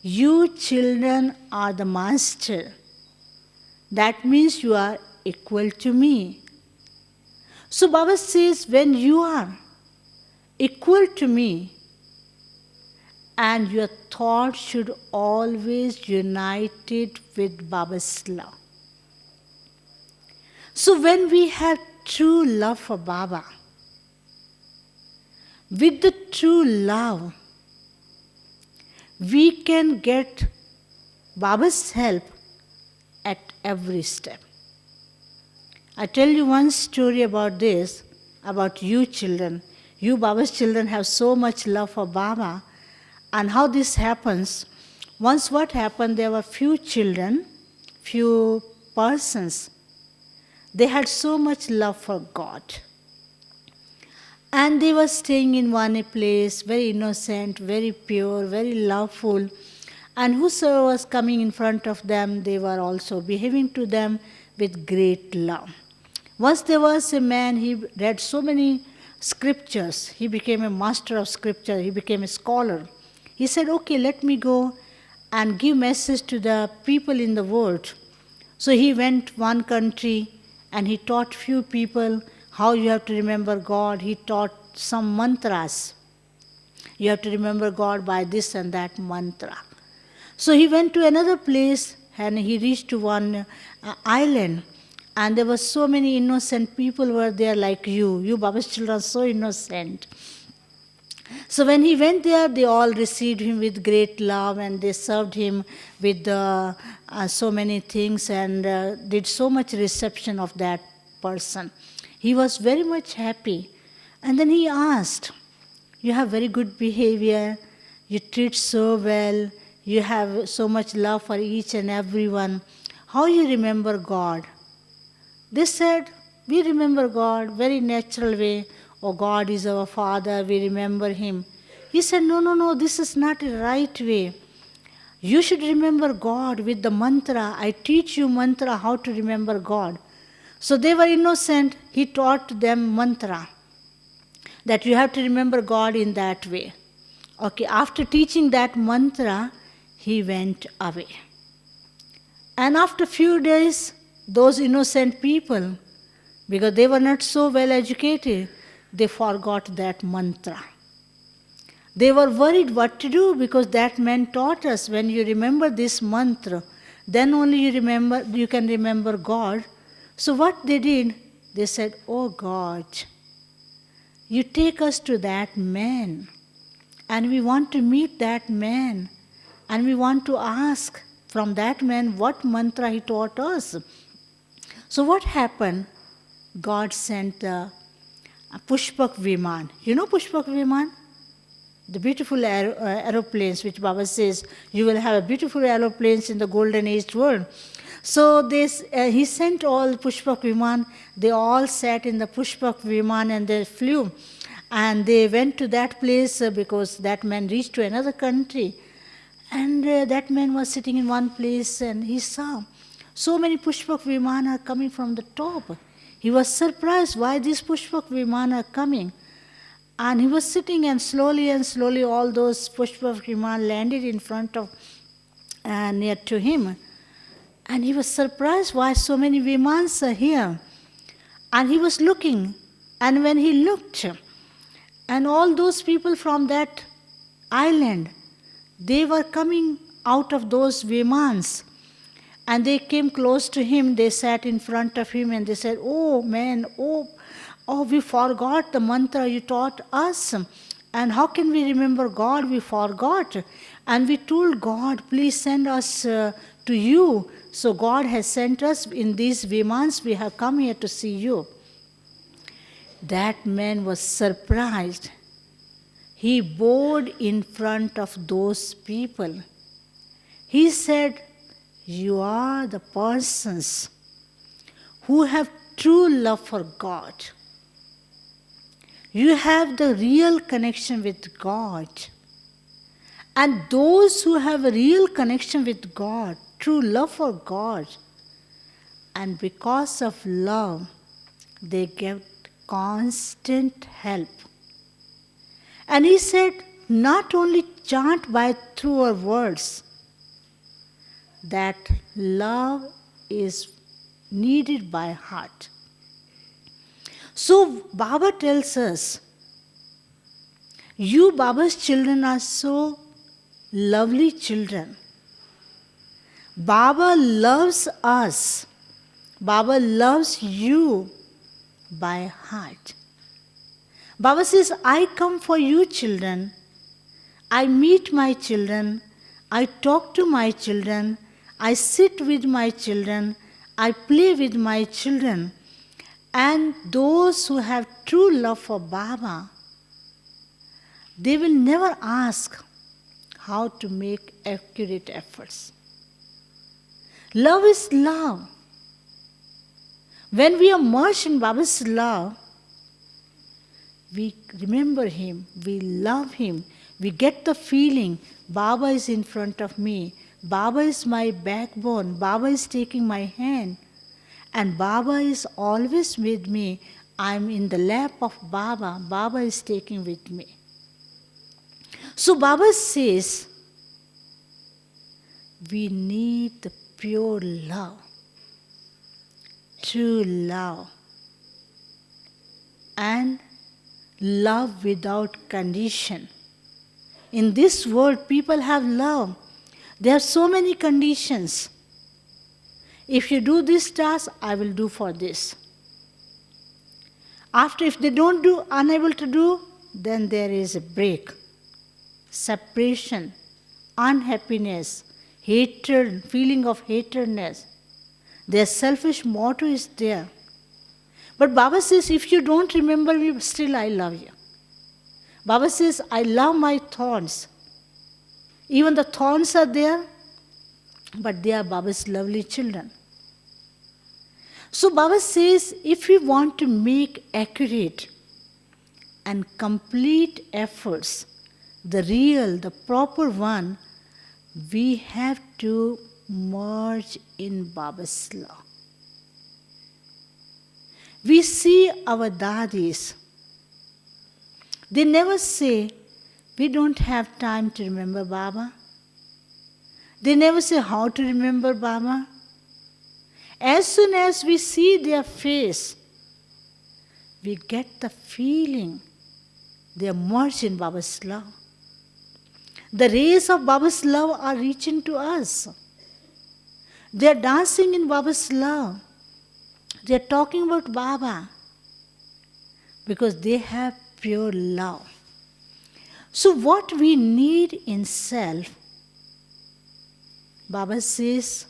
you children are the master. That means you are equal to me. So Baba says, when you are equal to me, and your thought should always unite it with Baba's love. So when we have true love for Baba, with the true love, we can get Baba's help at every step. I tell you one story about this, about you children. You Baba's children have so much love for Baba, and how this happens. Once what happened, there were few children, few persons. They had so much love for God. And they were staying in one place, very innocent, very pure, very loveful. And whosoever was coming in front of them, they were also behaving to them with great love. Once there was a man, he read so many scriptures. He became a master of scripture. He became a scholar. He said, okay, let me go and give message to the people in the world. So he went one country and he taught few people how you have to remember God. He taught some mantras. You have to remember God by this and that mantra. So he went to another place and he reached to one island. And there were so many innocent people were there like you. You Baba's children are so innocent. So when he went there, they all received him with great love and they served him with so many things and did so much reception of that person. He was very much happy. And then he asked, you have very good behavior, you treat so well, you have so much love for each and everyone. How you remember God? They said, we remember God very natural way. Oh, God is our Father, we remember Him. He said, no, this is not a right way. You should remember God with the mantra. I teach you mantra, how to remember God. So they were innocent. He taught them mantra, that you have to remember God in that way. Okay, after teaching that mantra, he went away. And after a few days, those innocent people, because they were not so well educated, they forgot that mantra. They were worried what to do because that man taught us, when you remember this mantra, then only you can remember God. So what they did, they said, oh God, you take us to that man, and we want to meet that man, and we want to ask from that man what mantra he taught us. So what happened? God sent a Pushpak Viman. You know Pushpak Viman? The beautiful aeroplanes, which Baba says, you will have beautiful aeroplanes in the golden age world. So he sent all Pushpak Viman. They all sat in the Pushpak Viman and they flew. And they went to that place because that man reached to another country. And that man was sitting in one place and he saw so many Pushpak Vimana coming from the top. He was surprised why these Pushpak Vimana are coming. And he was sitting and slowly all those Pushpak Vimana landed in front of, near to him. And he was surprised why so many Vimans are here. And he was looking. And when he looked, and all those people from that island, they were coming out of those Vimans. And they came close to him, they sat in front of him and they said, "Oh man, oh, we forgot the mantra you taught us. And how can we remember God? We forgot. And we told God, please send us to you. So God has sent us in these Vimans, we have come here to see you." That man was surprised. He bowed in front of those people. He said, "You are the persons who have true love for God. You have the real connection with God. And those who have a real connection with God, true love for God, and because of love, they get constant help." And he said, not only chant by through our words, that love is needed by heart. So Baba tells us, you Baba's children are so lovely children. Baba loves us. Baba loves you by heart. Baba says, I come for you children. I meet my children. I talk to my children. I sit with my children. I play with my children. And those who have true love for Baba, they will never ask how to make accurate efforts. Love is love. When we are merged in Baba's love, we remember him, we love him, we get the feeling, Baba is in front of me, Baba is my backbone, Baba is taking my hand, and Baba is always with me. I'm in the lap of Baba, Baba is taking with me. So Baba says, we need the pure love, true love, and love without condition. In this world, people have love. There are so many conditions. If you do this task, I will do for this. After, if they don't do, unable to do, then there is a break, separation, unhappiness, hatred, feeling of hatredness. Their selfish motto is there. But Baba says, if you don't remember me, still I love you. Baba says, I love my thorns. Even the thorns are there, but they are Baba's lovely children. So Baba says, if we want to make accurate and complete efforts, the real, the proper one, we have to merge in Baba's love. We see our dadis. They never say, we don't have time to remember Baba. They never say how to remember Baba. As soon as we see their face, we get the feeling they are merged in Baba's love. The rays of Baba's love are reaching to us. They are dancing in Baba's love. They are talking about Baba because they have pure love. So what we need in self, Baba says,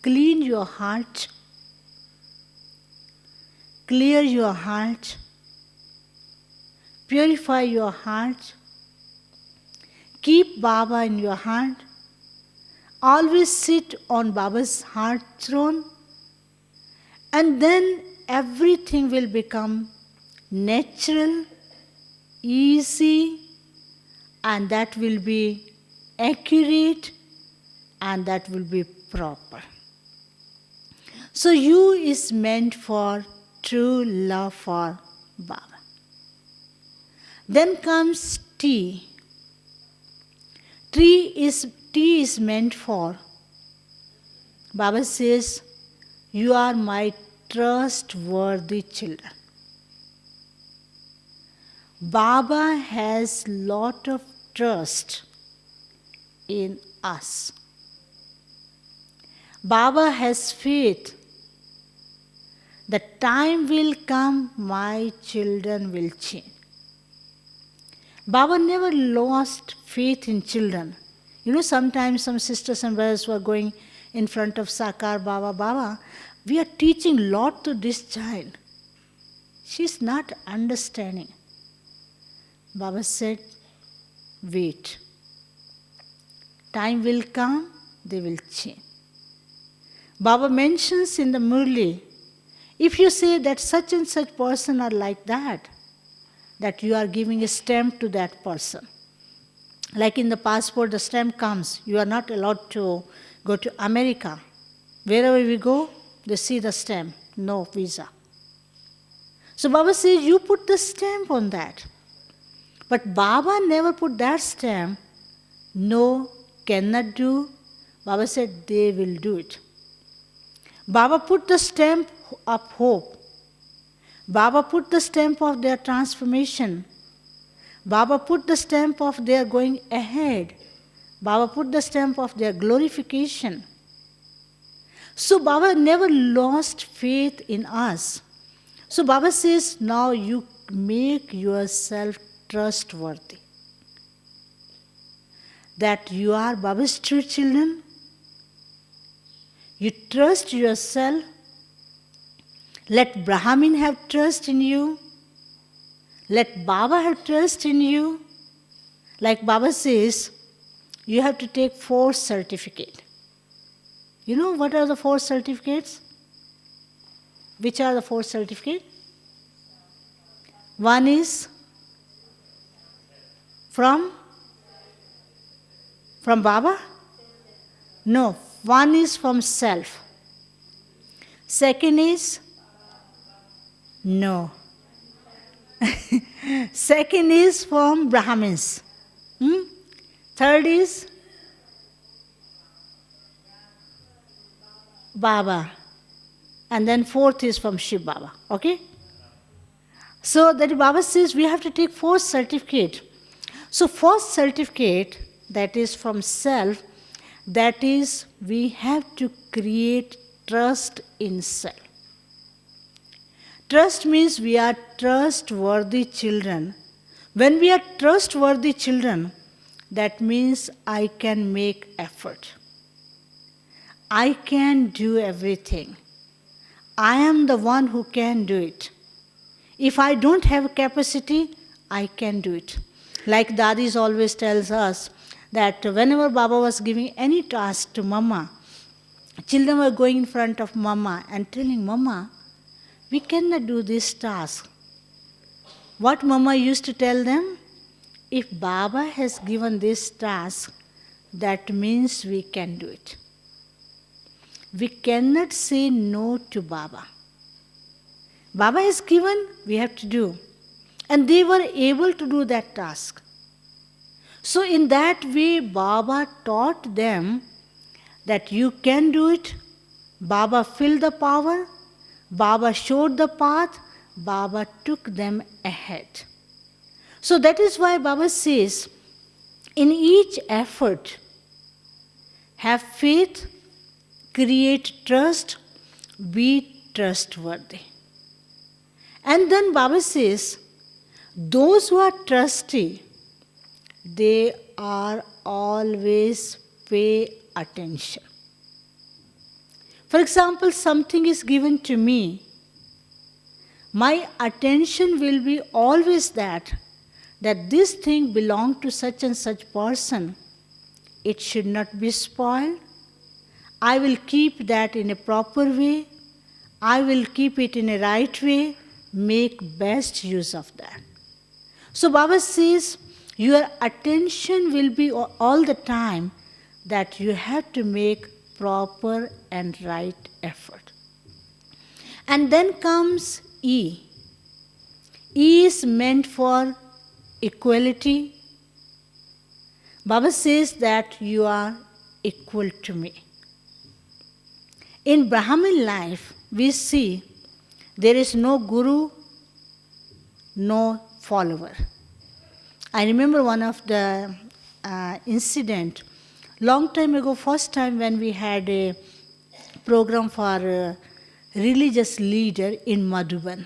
clean your heart, clear your heart, purify your heart, keep Baba in your heart, always sit on Baba's heart throne, and then everything will become natural easy, and that will be accurate, and that will be proper. So U is meant for true love for Baba. Then comes T. T is meant for, Baba says, you are my trustworthy children. Baba has lot of trust in us. Baba has faith. The time will come, my children will change. Baba never lost faith in children. Sometimes some sisters and brothers were going in front of Sakar Baba, Baba, we are teaching lot to this child. She's not understanding. Baba said, wait. Time will come, they will change. Baba mentions in the Murli, if you say that such and such person are like that you are giving a stamp to that person. Like in the passport, the stamp comes. You are not allowed to go to America. Wherever we go, they see the stamp, no visa. So Baba says, you put the stamp on that. But Baba never put that stamp. No, cannot do. Baba said, they will do it. Baba put the stamp of hope. Baba put the stamp of their transformation. Baba put the stamp of their going ahead. Baba put the stamp of their glorification. So Baba never lost faith in us. So Baba says, now you make yourself trustworthy. That you are Baba's true children. You trust yourself. Let Brahmin have trust in you. Let Baba have trust in you. Like Baba says, you have to take 4 certificates. You know what are the 4 certificates? Which are the 4 certificates? One is from Baba? No, one is from self. Second is no. Second is from Brahmins. Third is Baba. And then fourth is from Shiv Baba. Okay? So that Baba says we have to take 4 certificates. So first certificate, that is from self, that is we have to create trust in self. Trust means we are trustworthy children. When we are trustworthy children, that means I can make effort. I can do everything. I am the one who can do it. If I don't have capacity, I can do it. Like Dadis always tells us that whenever Baba was giving any task to Mama, children were going in front of Mama and telling, Mama, we cannot do this task. What Mama used to tell them? If Baba has given this task, that means we can do it. We cannot say no to Baba. Baba has given, we have to do. And they were able to do that task. So in that way, Baba taught them that you can do it. Baba filled the power. Baba showed the path. Baba took them ahead. So that is why Baba says, in each effort, have faith, create trust, be trustworthy. And then Baba says, those who are trusty, they are always pay attention. For example, something is given to me. My attention will be always that this thing belongs to such and such person. It should not be spoiled. I will keep that in a proper way. I will keep it in a right way. Make best use of that. So Baba says, your attention will be all the time that you have to make proper and right effort. And then comes E. E is meant for equality. Baba says that you are equal to me. In Brahmin life, we see there is no guru, no follower. I remember one of the incident, long time ago, first time when we had a program for a religious leader in Madhuban.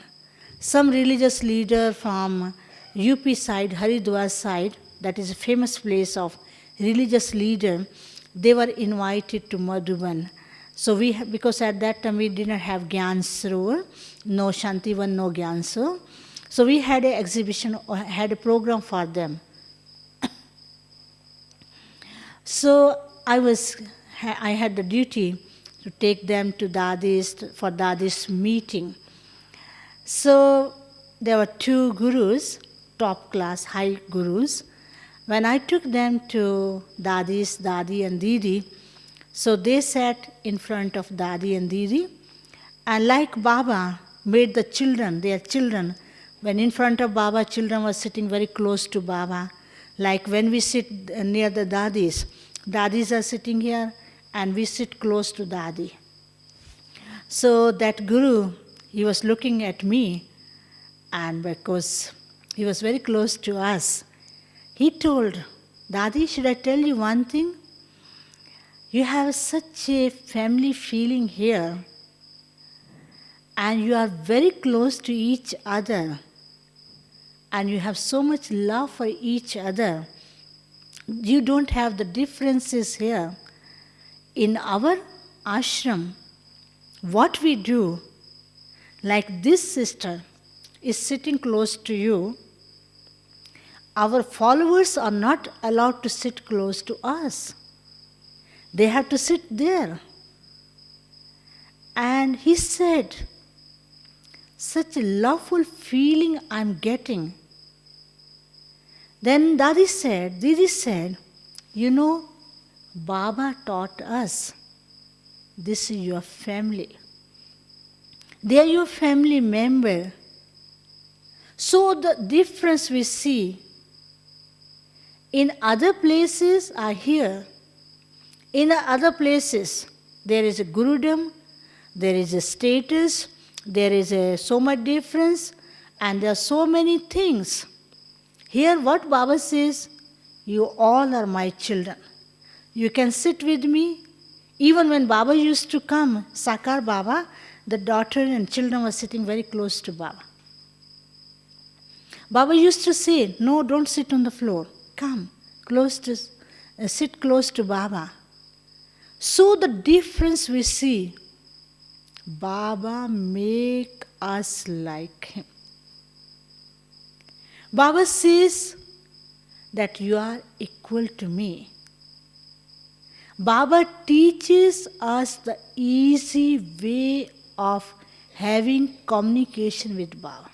Some religious leader from UP side, Haridwar side, that is a famous place of religious leader, they were invited to Madhuban. So because at that time we didn't have Gyan Sarovar, no Shantivan, no Gyan Sarovar. So we had an exhibition, had a program for them. So I had the duty to take them to for Dadi's meeting. So there were two gurus, top class, high gurus. When I took them to Dadi and Didi, so they sat in front of Dadi and Didi, and like Baba made their children, when in front of Baba, children were sitting very close to Baba. Like when we sit near the Dadis are sitting here, and we sit close to Dadi. So that guru, he was looking at me, and because he was very close to us, he told, Dadi, should I tell you one thing? You have such a family feeling here, and you are very close to each other, and you have so much love for each other. You don't have the differences here. In our ashram, what we do, like this sister is sitting close to you, our followers are not allowed to sit close to us. They have to sit there. And he said, such a loveful feeling I'm getting. Then Didi said, you know, Baba taught us, this is your family. They are your family member. So the difference we see in other places are here. In other places, there is a gurudom, there is a status, there is so much difference, and there are so many things. Here what Baba says, you all are my children. You can sit with me. Even when Baba used to come, Sakar Baba, the daughter and children were sitting very close to Baba. Baba used to say, no, don't sit on the floor. Come, sit close to Baba. So the difference we see, Baba make us like him. Baba says that you are equal to me. Baba teaches us the easy way of having communication with Baba.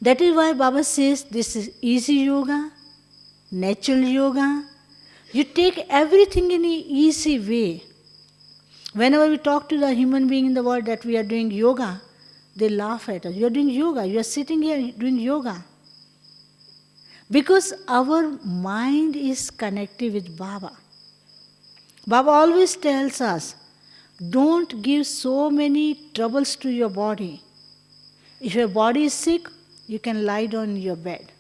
That is why Baba says this is easy yoga, natural yoga. You take everything in an easy way. Whenever we talk to the human being in the world that we are doing yoga, they laugh at us. You are doing yoga. You are sitting here doing yoga. Because our mind is connected with Baba. Baba always tells us, don't give so many troubles to your body. If your body is sick, you can lie down in your bed.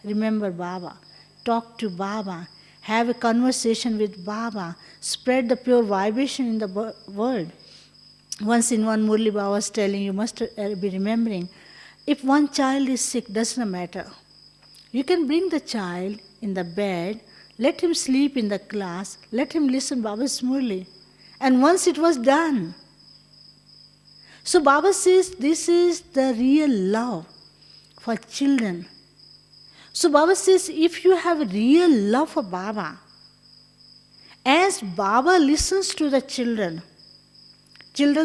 Remember Baba. Talk to Baba. Have a conversation with Baba. Spread the pure vibration in the world. Once in one Murli Baba was telling, you must be remembering, if one child is sick, doesn't matter. You can bring the child in the bed, let him sleep in the class, let him listen Baba's Murli. And once it was done. So Baba says this is the real love for children. So Baba says if you have real love for Baba, as Baba listens to the children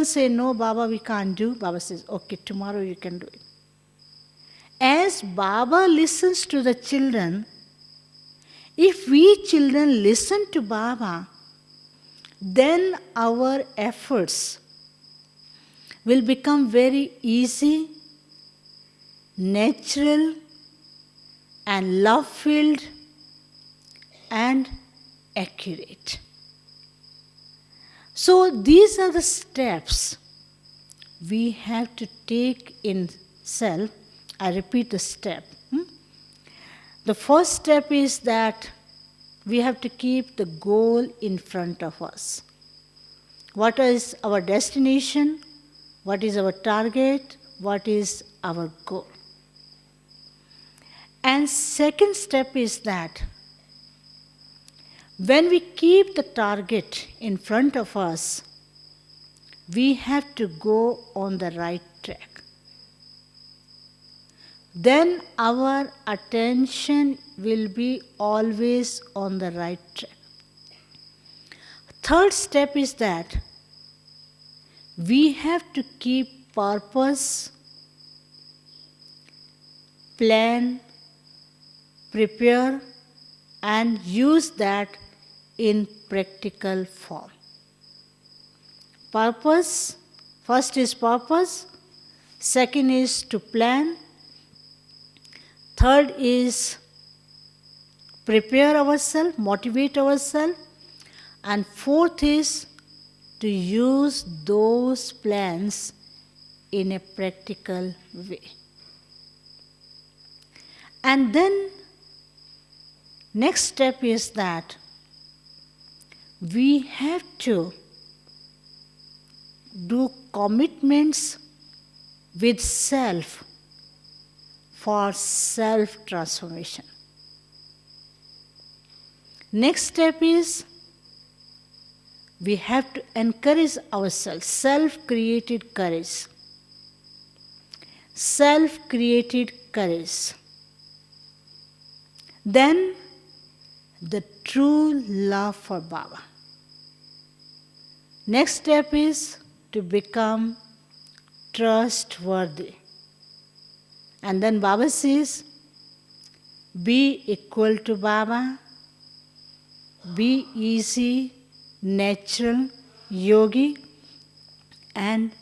say, no Baba, we can't do. Baba says, okay, tomorrow you can do it. As Baba listens to the children, if we children listen to Baba, then our efforts will become very easy, natural, and love-filled and accurate. So these are the steps we have to take in self. I repeat the step. The first step is that we have to keep the goal in front of us. What is our destination? What is our target? What is our goal? And second step is that when we keep the target in front of us, we have to go on the right track. Then our attention will be always on the right track. Third step is that we have to keep purpose, plan, prepare, and use that in practical form. Purpose, first is purpose, second is to plan, third is prepare ourselves, motivate ourselves, and fourth is to use those plans in a practical way. And then next step is that we have to do commitments with self for self-transformation. Next step is we have to encourage ourselves, self-created courage. Self-created courage. Then the true love for Baba. Next step is to become trustworthy. And then Baba says, be equal to Baba, be easy, natural, yogi, and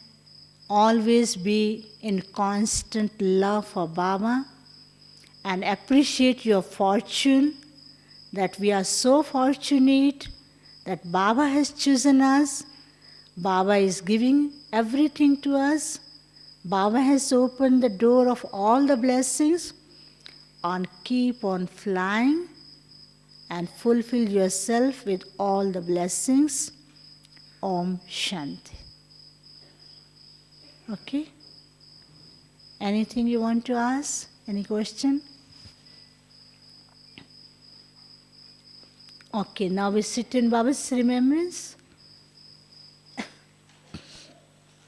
always be in constant love for Baba, and appreciate your fortune, that we are so fortunate that Baba has chosen us. Baba is giving everything to us. Baba has opened the door of all the blessings. And keep on flying and fulfill yourself with all the blessings. Om Shanti. Okay? Anything you want to ask? Any question? Okay, now we sit in Baba's remembrance.